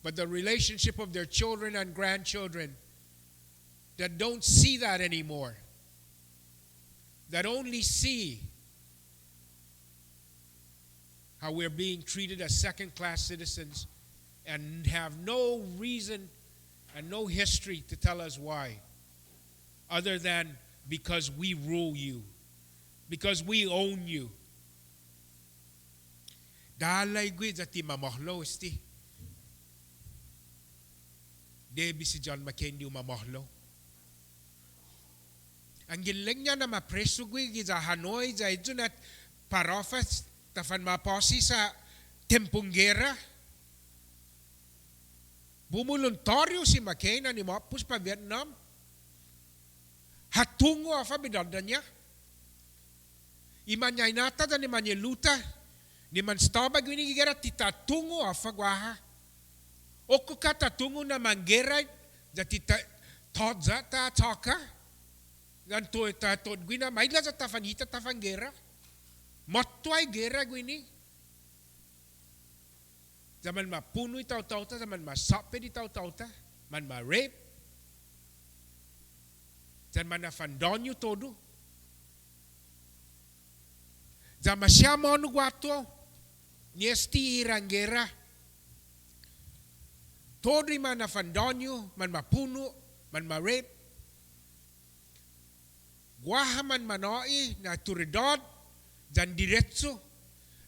but the relationship of their children and grandchildren that don't see that anymore, that only see how we're being treated as second-class citizens and have no reason and no history to tell us why, other than because we rule you, because we own you. Dalay gwi jati mamahlo isti. Debi si John McCain di mamahlo. Ang giling niya na mapreso gwi giza Hanoi za idunat parofas tafan maposi sa tempong gera. Bumuluntaryo si McCain na ni mapus pa Vietnam. Hatungo afa bidanda niya. Imanyay nata da ni manyeluta. Ni man staba gwini gera titatungo afa gwaha. Oku ka tatungo na manggera da tita todza ta taka. Ganto ta tod gwina maila sa tafanita tafangera. Matway gera gwini. Zaman mapuno itaw-taw ta, zaman masapid itaw-taw ta, man ma-rape, zaman na-fandonyo todo. Zaman siya mo ano guwato, niesti iranggera. Todo man na-fandonyo, man mapuno, man ma-rape, Guahaman manoi na turidad dan diretso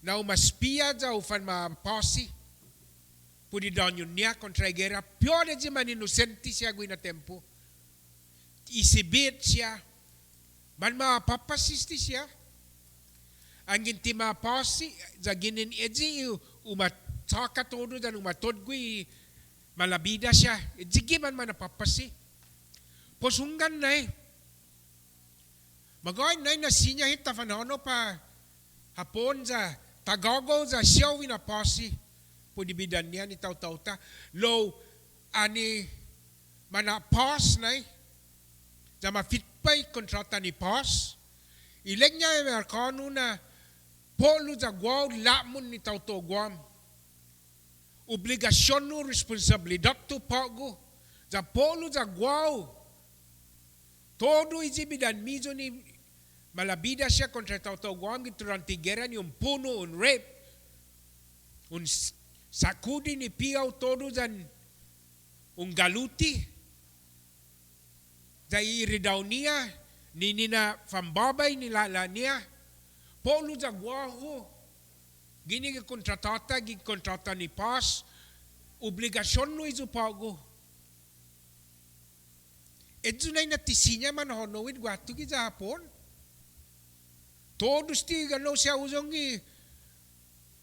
na umaspia za ufan maampasi. Pudi dawn yun niya kontra gera. Pure di man inosenti siya gwi na tempo. Isibit siya. Man mapapasisti siya. Ang ginti mapasi za ginin edzi umataka todo dan umatod gwi malabida siya. Edzi man napapasi. Posunggan na Magoy na nasinya hita fanono pa hapon za tagago za siyaw na pasi. Pudi bidan niya ni tau-tau-ta. Lo ani mana pas na za mafitpay kontrata ni pas. Ileg niya yung merkano na polo za guaw lamon ni tau-tau Guam. Obligasyon no responsibilidad to pago. Za polo za guaw. Todo izibidan mizo ni malabida siya kontra tau-tau Guam gituran tigeran yung puno, un rape, un sakudi ni piyaw todo zan un galuti. Zai iridaw niya, nina fambabay nilala niya. Polo za guaho. Gini kontratata, kontrata ni pas, obligasyon no izo pago. Edso na natisinya man honowid guato ki sa hapon. Todos ti gano siya uzong ni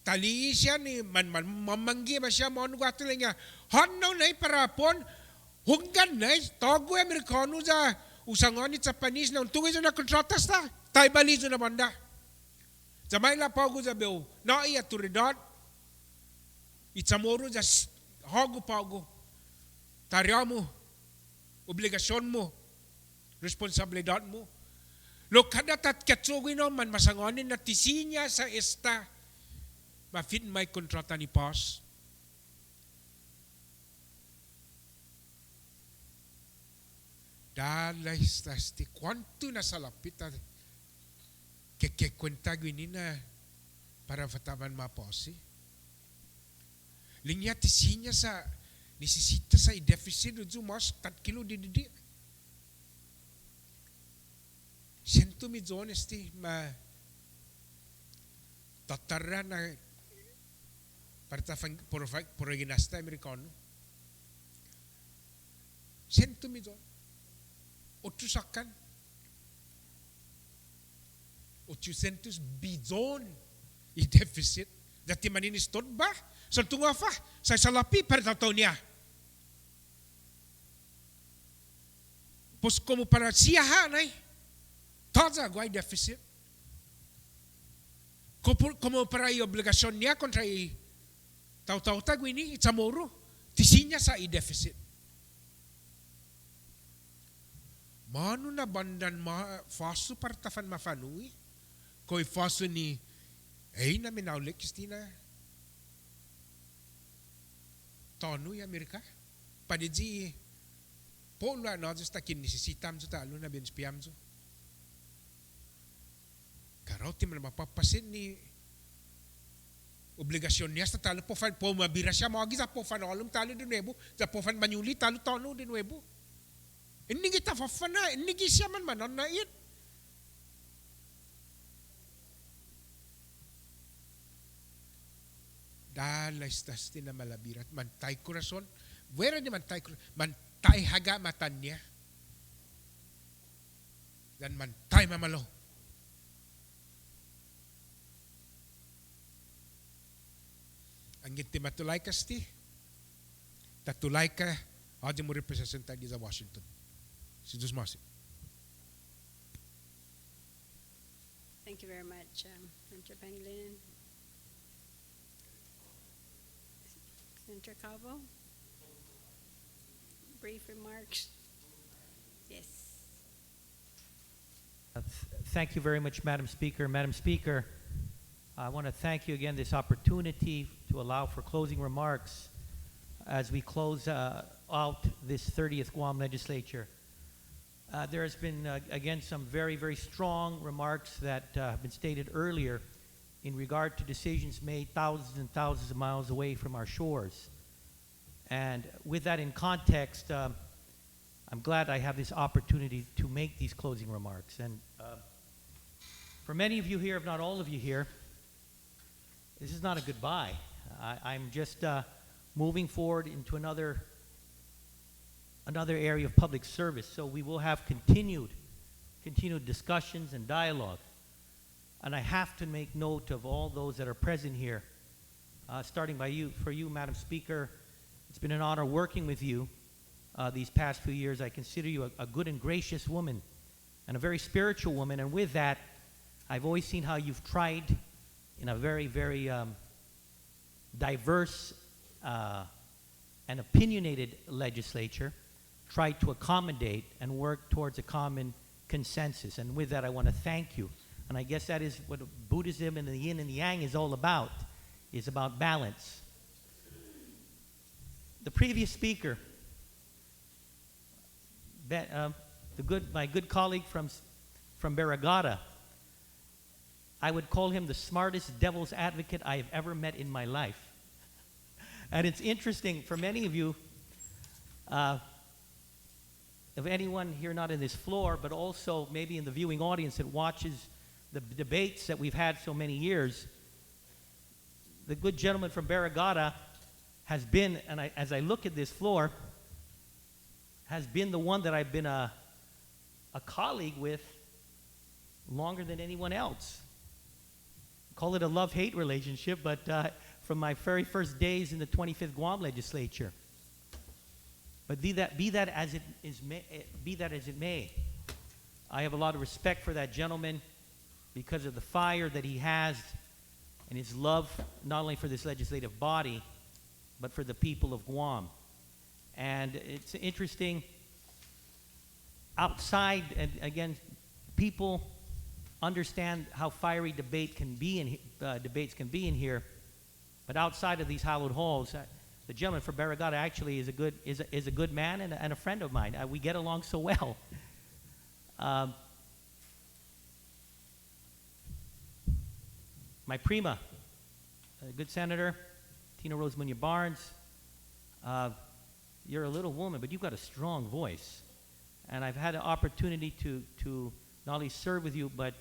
tali siya ni mamanggi ba siya mo guato lang niya. Honaw na para hapon hunggan na togo Amerikano sa usangon ni Japanese na untungay sa na kontratas ta. Tay balizo na banda. Sa may lapago sa beo na iya turidad itsamoro sa hogo pago. Tarya mo. Obligasyon mo, responsibilidad mo. Lo kada tatkatsugi man masangonin na tisinya sa esta, mafit may kontrata ni POS. Dalay stasti, kwanto na sa lapit at kekwenta gwini na para fataman maposi. Linya tisinya sa nisisita sa i-deficit udzo mas 4 kilo didi. Siento mi zones ti ma tatara na parta por ginasta Amerikano. Siento mi zon. 800 billion i-deficit. Dati maninistod ba? Sa tunga fa, sa salapi para tataw niya. Pos como para siyahan ay, taza guay deficit. Como para i-obligasyon niya kontra i-taw-taw tagwini, itsamoro, tisinya sa i-deficit. Mano na bandan faso para tafan mafanui, koi faso ni, na minaulik, Kristina, tono yung Amerika. Padidzi, polo ano, just takin nisisitam so talo na binspiam so. Karoti man mapapasin ni obligasyon niya sa talo po mabira siya mga sa po fan olum talo de nuevo, sa po fan manyuli talo tono de nuevo. Hindi kita fafana, hindi siya man manon na it. Dalay stasti na malabirat. Mantay kurason. Wera di mantay kurason. Mantay haga matan niya. Dan mantay mamalo. Ang ginti matulay ka sti. Tatulay ka. Adi mo representa di sa Washington. Si Diyos Masip.
Thank you very much, Senator Pangilinan. Senator Calvo? Brief remarks? Yes.
Thank you very much, Madam Speaker. Madam Speaker, I want to thank you again this opportunity to allow for closing remarks as we close out this 30th Guam Legislature. There has been, again, some very, very strong remarks that have been stated earlier in regard to decisions made thousands and thousands of miles away from our shores. And with that in context, I'm glad I have this opportunity to make these closing remarks. And for many of you here, if not all of you here, this is not a goodbye. I'm just moving forward into another area of public service. So we will have continued discussions and dialogue. And I have to make note of all those that are present here, starting by you. For you, Madam Speaker, it's been an honor working with you these past few years. I consider you a good and gracious woman and a very spiritual woman. And with that, I've always seen how you've tried in a very, very diverse and opinionated legislature, tried to accommodate and work towards a common consensus. And with that, I want to thank you. And I guess that is what Buddhism and the yin and the yang is all about, is about balance. The previous speaker, my good colleague from Barragata, I would call him the smartest devil's advocate I have ever met in my life. And it's interesting for many of you, of anyone here not in this floor, but also maybe in the viewing audience that watches the debates that we've had so many years, the good gentleman from Barragata has been, and as I look at this floor, has been the one that I've been a colleague with longer than anyone else. Call it a love-hate relationship, but from my very first days in the 25th Guam Legislature. But be that as it may, I have a lot of respect for that gentleman because of the fire that he has and his love not only for this legislative body, but for the people of Guam. And it's interesting, outside, and again, people understand how fiery debates can be in here, but outside of these hallowed halls, the gentleman from Barragata actually is a good man and a friend of mine. We get along so well. My prima, good Senator, Tina Rose Munya Barnes. You're a little woman, but you've got a strong voice. And I've had an opportunity to not only serve with you, but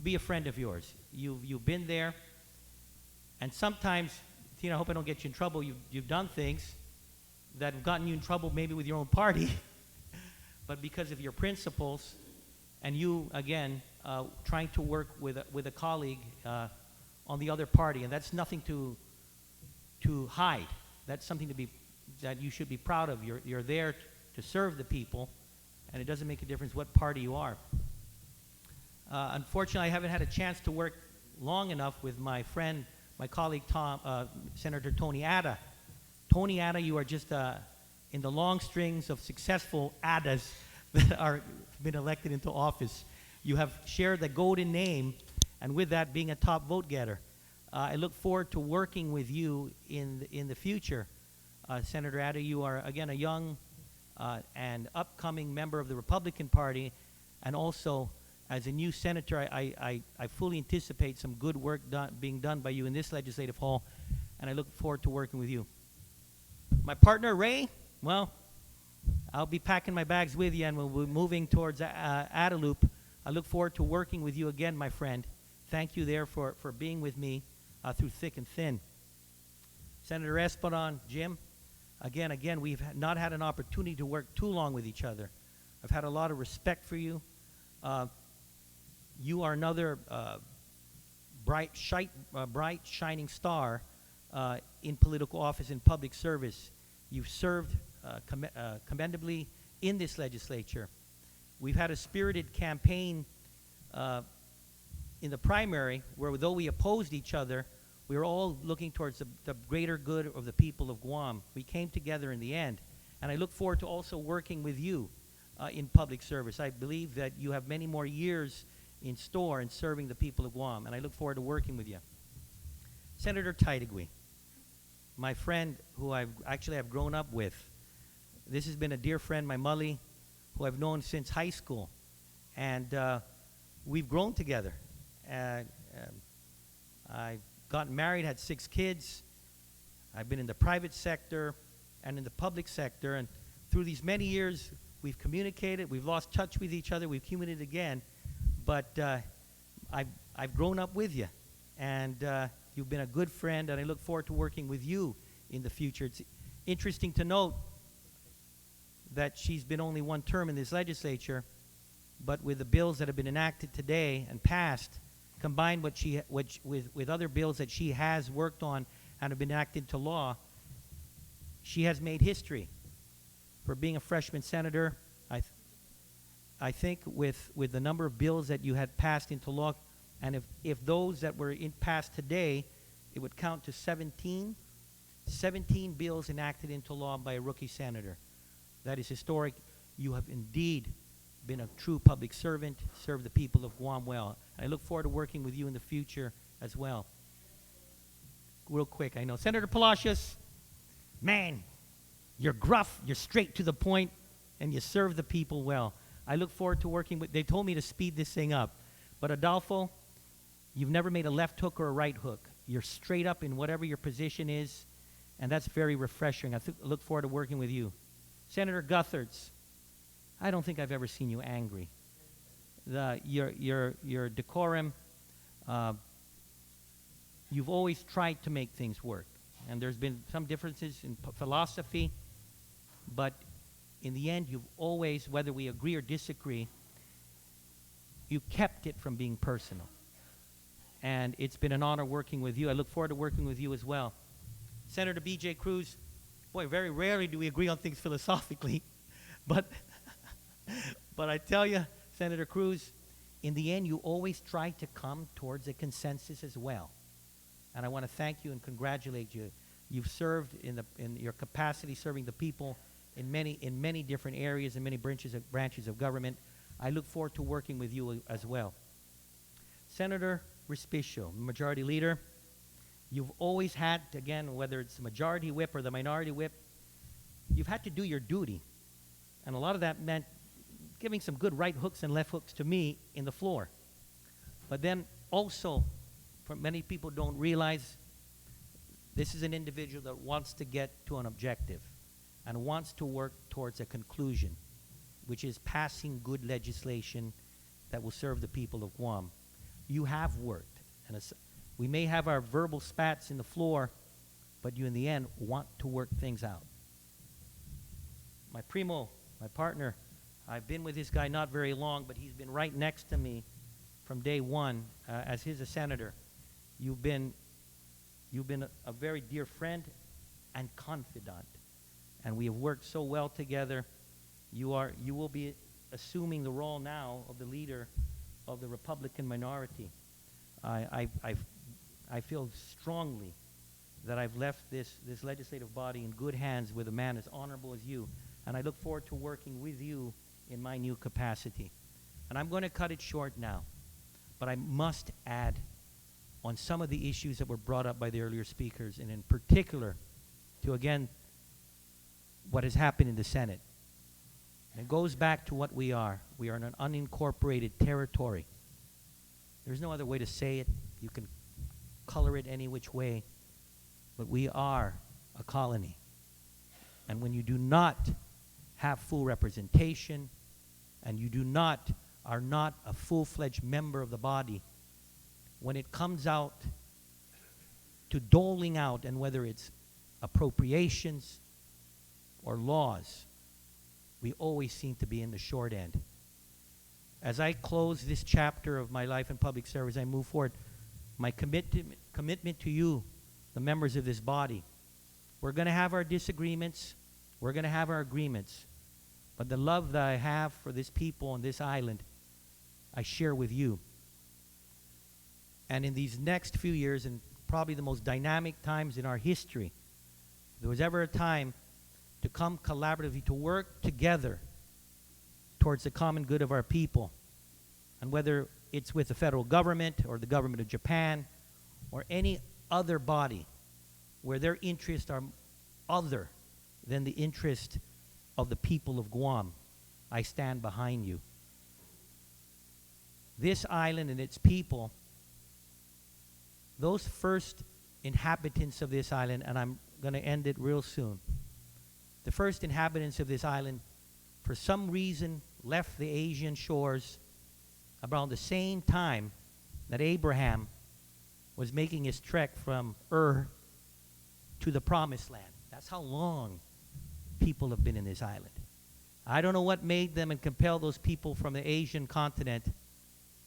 be a friend of yours. You've been there. And sometimes, Tina, I hope I don't get you in trouble. You've done things that have gotten you in trouble maybe with your own party, but because of your principles, and you, again, trying to work with a colleague on the other party. And that's nothing to hide. That's something that you should be proud of. You're there to serve the people, and it doesn't make a difference what party you are. Unfortunately, I haven't had a chance to work long enough with my friend, my colleague, Senator Tony Ada. Tony Ada, you are just in the long strings of successful Adas that are been elected into office. You have shared the golden name, and with that, being a top vote getter. I look forward to working with you in the future. Senator Ada, you are, again, a young and upcoming member of the Republican Party, and also as a new senator, I fully anticipate some good work being done by you in this legislative hall, and I look forward to working with you. My partner, Ray, well, I'll be packing my bags with you, and we'll be moving towards Adaloop. I look forward to working with you again, my friend. Thank you there for being with me through thick and thin. Senator Esperon, Jim, again, we've not had an opportunity to work too long with each other. I've had a lot of respect for you. You are another bright, shining star in political office and public service. You've served commendably in this legislature. We've had a spirited campaign in the primary where, though we opposed each other, we were all looking towards the greater good of the people of Guam. We came together in the end. And I look forward to also working with you in public service. I believe that you have many more years in store in serving the people of Guam, and I look forward to working with you. Senator Taitigui, my friend who I've grown up with. This has been a dear friend, my Mully, who I've known since high school. And we've grown together. I got married, had 6 kids. I've been in the private sector and in the public sector. And through these many years, we've communicated, we've lost touch with each other, we've communicated again, but I've grown up with you, and you've been a good friend, and I look forward to working with you in the future. It's interesting to note that she's been only one term in this legislature, but with the bills that have been enacted today and passed, combined with other bills that she has worked on and have been enacted into law, she has made history for being a freshman senator. I think with the number of bills that you had passed into law, and if those that were passed today, it would count to 17 bills enacted into law by a rookie senator. That is historic. You have indeed been a true public servant, served the people of Guam well. I look forward to working with you in the future as well. Real quick, I know. Senator Palacios, man, you're gruff, you're straight to the point, and you serve the people well. I look forward to working with, they told me to speed this thing up. But Adolfo, you've never made a left hook or a right hook. You're straight up in whatever your position is, and that's very refreshing. I look forward to working with you. Senator Gutherts, I don't think I've ever seen you angry. Your decorum, you've always tried to make things work. And there's been some differences in philosophy, but in the end, you've always, whether we agree or disagree, you kept it from being personal. And it's been an honor working with you. I look forward to working with you as well. Senator B.J. Cruz, boy, very rarely do we agree on things philosophically, but I tell you, Senator Cruz, in the end, you always try to come towards a consensus as well. And I want to thank you and congratulate you. You've served in your capacity serving the people in many different areas and many branches of government. I look forward to working with you as well. Senator Respicio, Majority Leader, you've always had, again, whether it's the Majority Whip or the Minority Whip, you've had to do your duty. And a lot of that meant giving some good right hooks and left hooks to me in the floor. But then also, many people don't realize this is an individual that wants to get to an objective and wants to work towards a conclusion, which is passing good legislation that will serve the people of Guam. You have worked. And we may have our verbal spats in the floor, but you in the end want to work things out. My primo, my partner, I've been with this guy not very long, but he's been right next to me from day one as he's a senator. You've been a very dear friend and confidant, and we have worked so well together. You will be assuming the role now of the leader of the Republican minority. I feel strongly that I've left this legislative body in good hands with a man as honorable as you, and I look forward to working with you in my new capacity. And I'm going to cut it short now, but I must add on some of the issues that were brought up by the earlier speakers, and in particular to, again, what has happened in the Senate. And it goes back to what we are. We are in an unincorporated territory. There's no other way to say it. You can color it any which way, but we are a colony. And when you do not have full representation, and you are not a full-fledged member of the body, when it comes out to doling out, and whether it's appropriations or laws, we always seem to be in the short end. As I close this chapter of my life in public service, I move forward, my commitment to you, the members of this body, we're going to have our disagreements, we're going to have our agreements, but the love that I have for this people on this island, I share with you. And in these next few years, and probably the most dynamic times in our history, if there was ever a time to come collaboratively, to work together towards the common good of our people, and whether it's with the federal government or the government of Japan or any other body where their interests are other than the interest of the people of Guam, I stand behind you. This island and its people, those first inhabitants of this island, and I'm going to end it real soon, the first inhabitants of this island for some reason, left the Asian shores around the same time that Abraham was making his trek from Ur to the Promised Land. That's how long people have been in this island. I don't know what made them and compelled those people from the Asian continent,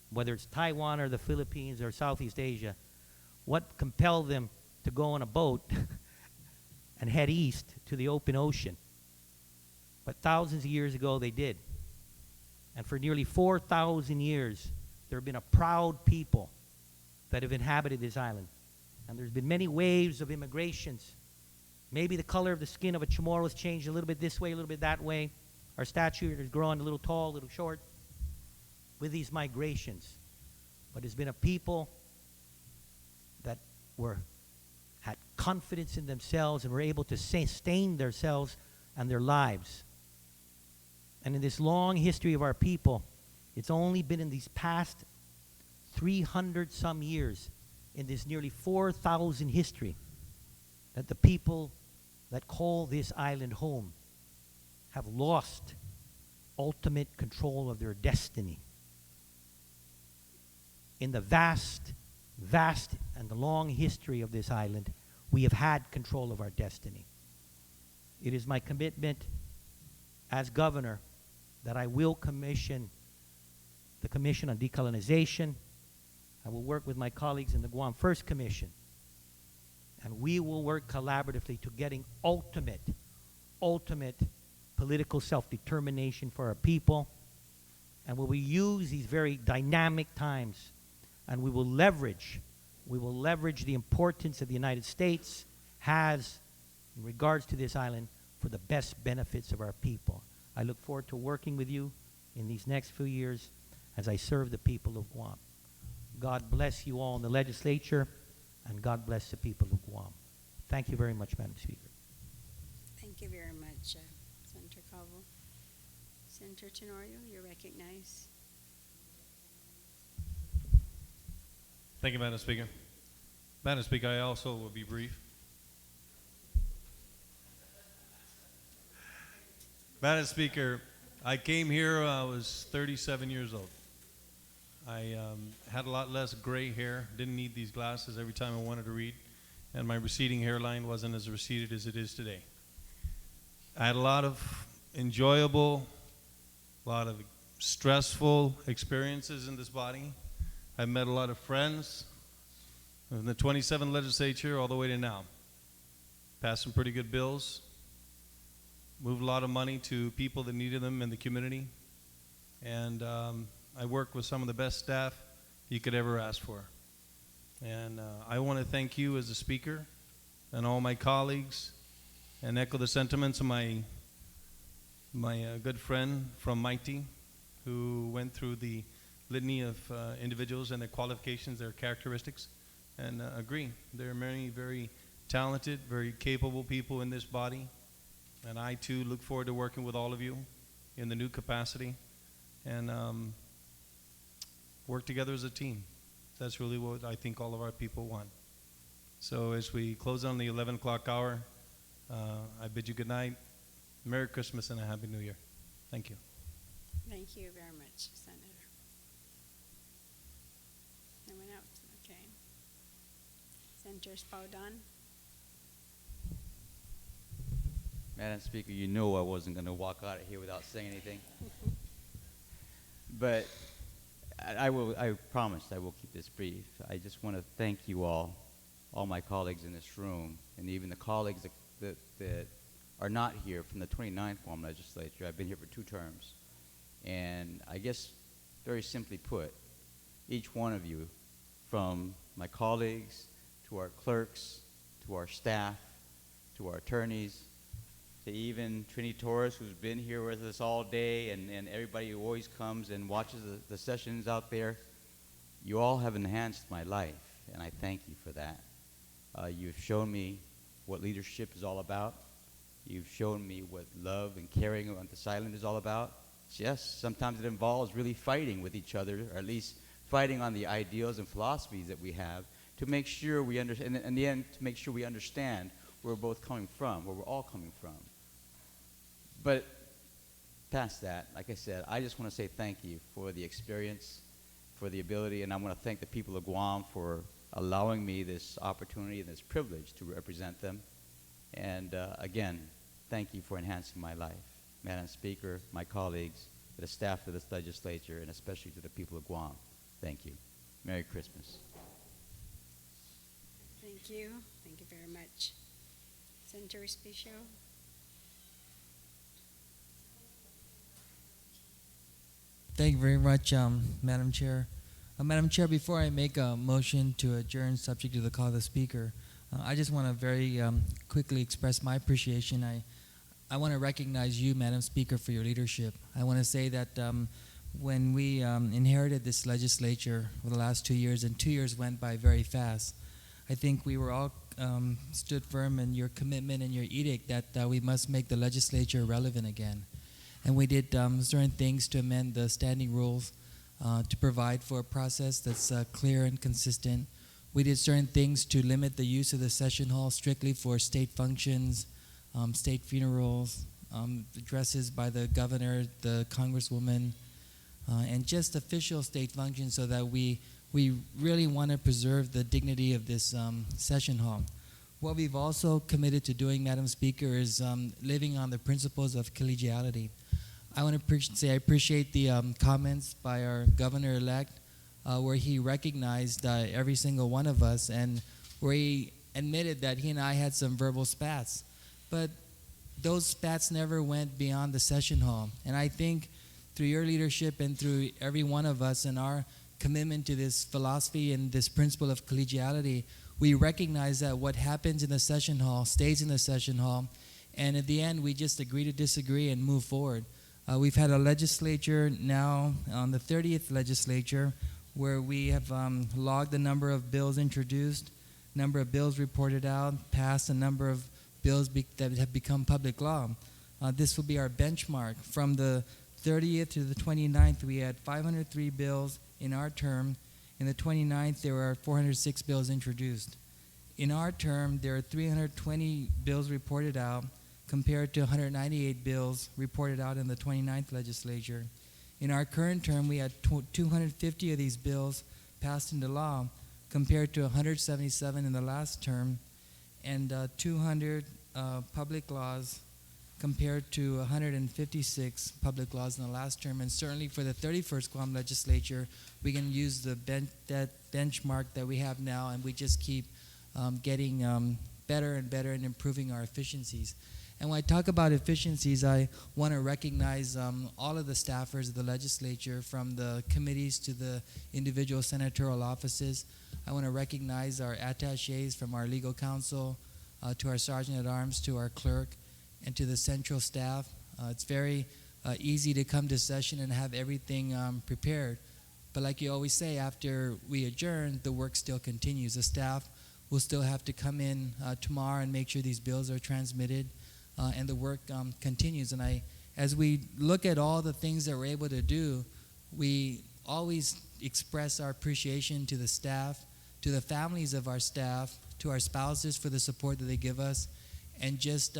whether it's Taiwan or the Philippines or Southeast Asia, what compelled them to go on a boat and head east to the open ocean. But thousands of years ago they did. And for nearly 4,000 years, there have been a proud people that have inhabited this island. And there's been many waves of immigrations. Maybe the color of the skin of a Chamorro has changed a little bit this way, a little bit that way. Our stature has grown a little tall, a little short with these migrations. But it's been a people that had confidence in themselves and were able to sustain themselves and their lives. And in this long history of our people, it's only been in these past 300 some years, in this nearly 4,000 history, that the people that call this island home have lost ultimate control of their destiny. In the vast and the long history of this island, we have had control of our destiny. It is my commitment as governor that I will commission the Commission on Decolonization. I will work with my colleagues in the Guam First Commission, and we will work collaboratively to getting ultimate political self-determination for our people. And we will use these very dynamic times, and we will leverage the importance that the United States has in regards to this island for the best benefits of our people. I look forward to working with you in these next few years as I serve the people of Guam. God bless you all in the legislature, and God bless the people of Guam. Thank you very much, Madam Speaker.
Thank you very much, Senator Calvo. Senator Tenorio, you're recognized.
Thank you, Madam Speaker. Madam Speaker, I also will be brief. Madam Speaker, I came here, I was 37 years old. I had a lot less gray hair, didn't need these glasses every time I wanted to read, and my receding hairline wasn't as receded as it is today. I had a lot of enjoyable, a lot of stressful experiences in this body. I met a lot of friends from the 27th legislature all the way to now. Passed some pretty good bills. Moved a lot of money to people that needed them in the community. And I worked with some of the best staff you could ever ask for. And I want to thank you as a speaker and all my colleagues and echo the sentiments of my good friend from Mighty, who went through the litany of individuals and their qualifications, their characteristics, and agree. There are many very talented, very capable people in this body. And I, too, look forward to working with all of you in the new capacity and work together as a team. That's really what I think all of our people want. So as we close on the 11 o'clock hour, I bid you good night, Merry Christmas, and a Happy New Year. Thank you.
Thank you very much, Senator. Anyone else? Okay. Senator Spauldon.
Madam Speaker, you know I wasn't going to walk out of here without saying anything. But I promised I will keep this brief. I just want to thank you all my colleagues in this room, and even the colleagues that are not here from the 29th Guam Legislature. I've been here for 2 terms. And I guess, very simply put, each one of you, from my colleagues to our clerks, to our staff, to our attorneys, to even Trini Torres, who's been here with us all day, and everybody who always comes and watches the sessions out there, you all have enhanced my life, and I thank you for that. You've shown me what leadership is all about. You've shown me what love and caring on this island is all about. Yes, sometimes it involves really fighting with each other, or at least fighting on the ideals and philosophies that we have to make sure we understand, in the end, to make sure we understand where we're both coming from, where we're all coming from. But past that, like I said, I just want to say thank you for the experience, for the ability, and I want to thank the people of Guam for allowing me this opportunity and this privilege to represent them. And again, thank you for enhancing my life. Madam Speaker, my colleagues, the staff of this legislature, and especially to the people of Guam, thank you. Merry Christmas.
Thank you. Thank you very much. Senator Respicio.
Thank you very much, Madam Chair. Madam Chair, before I make a motion to adjourn subject to the call of the Speaker, I just want to very quickly express my appreciation. I want to recognize you, Madam Speaker, for your leadership. I want to say that when we inherited this legislature for the last 2 years, and 2 years went by very fast, I think we were all stood firm in your commitment and your edict that we must make the legislature relevant again. And we did certain things to amend the standing rules to provide for a process that's clear and consistent. We did certain things to limit the use of the session hall strictly for state functions, state funerals, addresses by the governor, the congresswoman, and just official state functions, so that we really want to preserve the dignity of this session hall. What we've also committed to doing, Madam Speaker, is living on the principles of collegiality. I want to say I appreciate the comments by our governor-elect, where he recognized every single one of us, and where he admitted that he and I had some verbal spats. But those spats never went beyond the session hall. And I think through your leadership and through every one of us and our commitment to this philosophy and this principle of collegiality, we recognize that what happens in the session hall stays in the session hall. And at the end, we just agree to disagree and move forward. We've had a legislature now on the 30th legislature where we have logged the number of bills introduced, number of bills reported out, passed a number of bills that have become public law. This will be our benchmark. From the 30th to the 29th, we had 503 bills in our term. In the 29th, there were 406 bills introduced. In our term, there are 320 bills reported out, compared to 198 bills reported out in the 29th legislature. In our current term, we had 250 of these bills passed into law, compared to 177 in the last term, and 200 public laws compared to 156 public laws in the last term. And certainly for the 31st Guam legislature, we can use that benchmark that we have now, and we just keep getting better and better and improving our efficiencies. And when I talk about efficiencies, I want to recognize all of the staffers of the legislature, from the committees to the individual senatorial offices. I want to recognize our attaches from our legal counsel to our sergeant-at-arms, to our clerk, and to the central staff. It's very easy to come to session and have everything prepared. But like you always say, after we adjourn, the work still continues. The staff will still have to come in tomorrow and make sure these bills are transmitted. And the work continues. And as we look at all the things that we're able to do, we always express our appreciation to the staff, to the families of our staff, to our spouses for the support that they give us, and just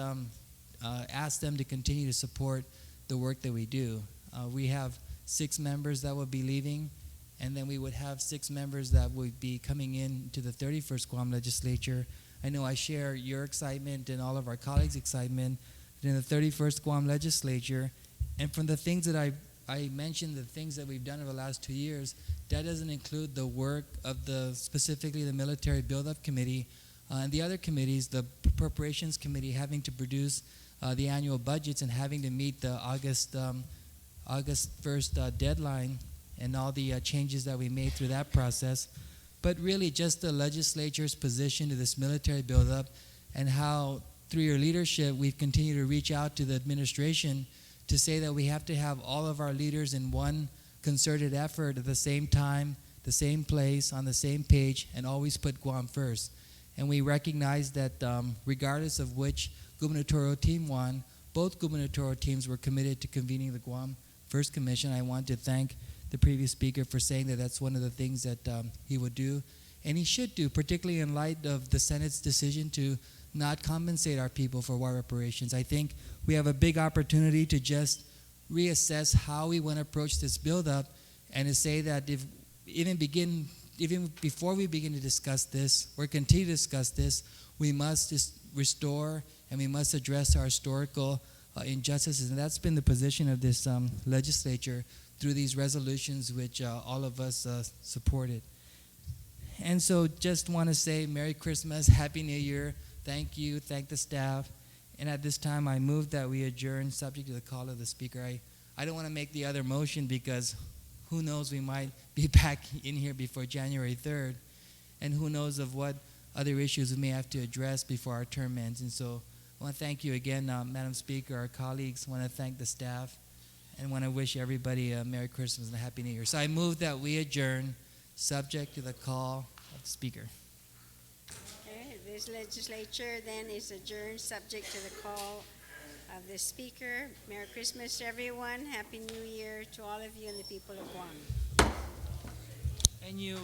ask them to continue to support the work that we do. We have 6 members that will be leaving, and then we would have 6 members that would be coming in to the 31st Guam legislature. I know I share your excitement and all of our colleagues' excitement in the 31st Guam legislature. And from the things that I mentioned, the things that we've done over the last 2 years, that doesn't include the work of specifically the Military Build-Up Committee and the other committees, the Appropriations Committee having to produce the annual budgets and having to meet the August 1st deadline, and all the changes that we made through that process. But really just the legislature's position to this military buildup, and how through your leadership we've continued to reach out to the administration to say that we have to have all of our leaders in one concerted effort at the same time, the same place, on the same page, and always put Guam first. And we recognize that regardless of which gubernatorial team won, both gubernatorial teams were committed to convening the Guam First Commission. I want to thank the previous speaker for saying that that's one of the things that he would do, and he should do, particularly in light of the Senate's decision to not compensate our people for war reparations. I think we have a big opportunity to just reassess how we want to approach this build-up, and to say that if even before we begin to discuss this or continue to discuss this, we must just restore and we must address our historical injustices. And that's been the position of this legislature through these resolutions which all of us supported. And so just want to say Merry Christmas, Happy New Year, thank you, thank the staff. And at this time, I move that we adjourn subject to the call of the speaker. I don't want to make the other motion because who knows, we might be back in here before January 3rd. And who knows of what other issues we may have to address before our term ends. And so I want to thank you again, Madam Speaker, our colleagues. I want to thank the staff and want to wish everybody a Merry Christmas and a Happy New Year. So I move that we adjourn subject to the call of the speaker.
Okay, this legislature then is adjourned subject to the call of the speaker. Merry Christmas, everyone. Happy New Year to all of you and the people of Guam.
And you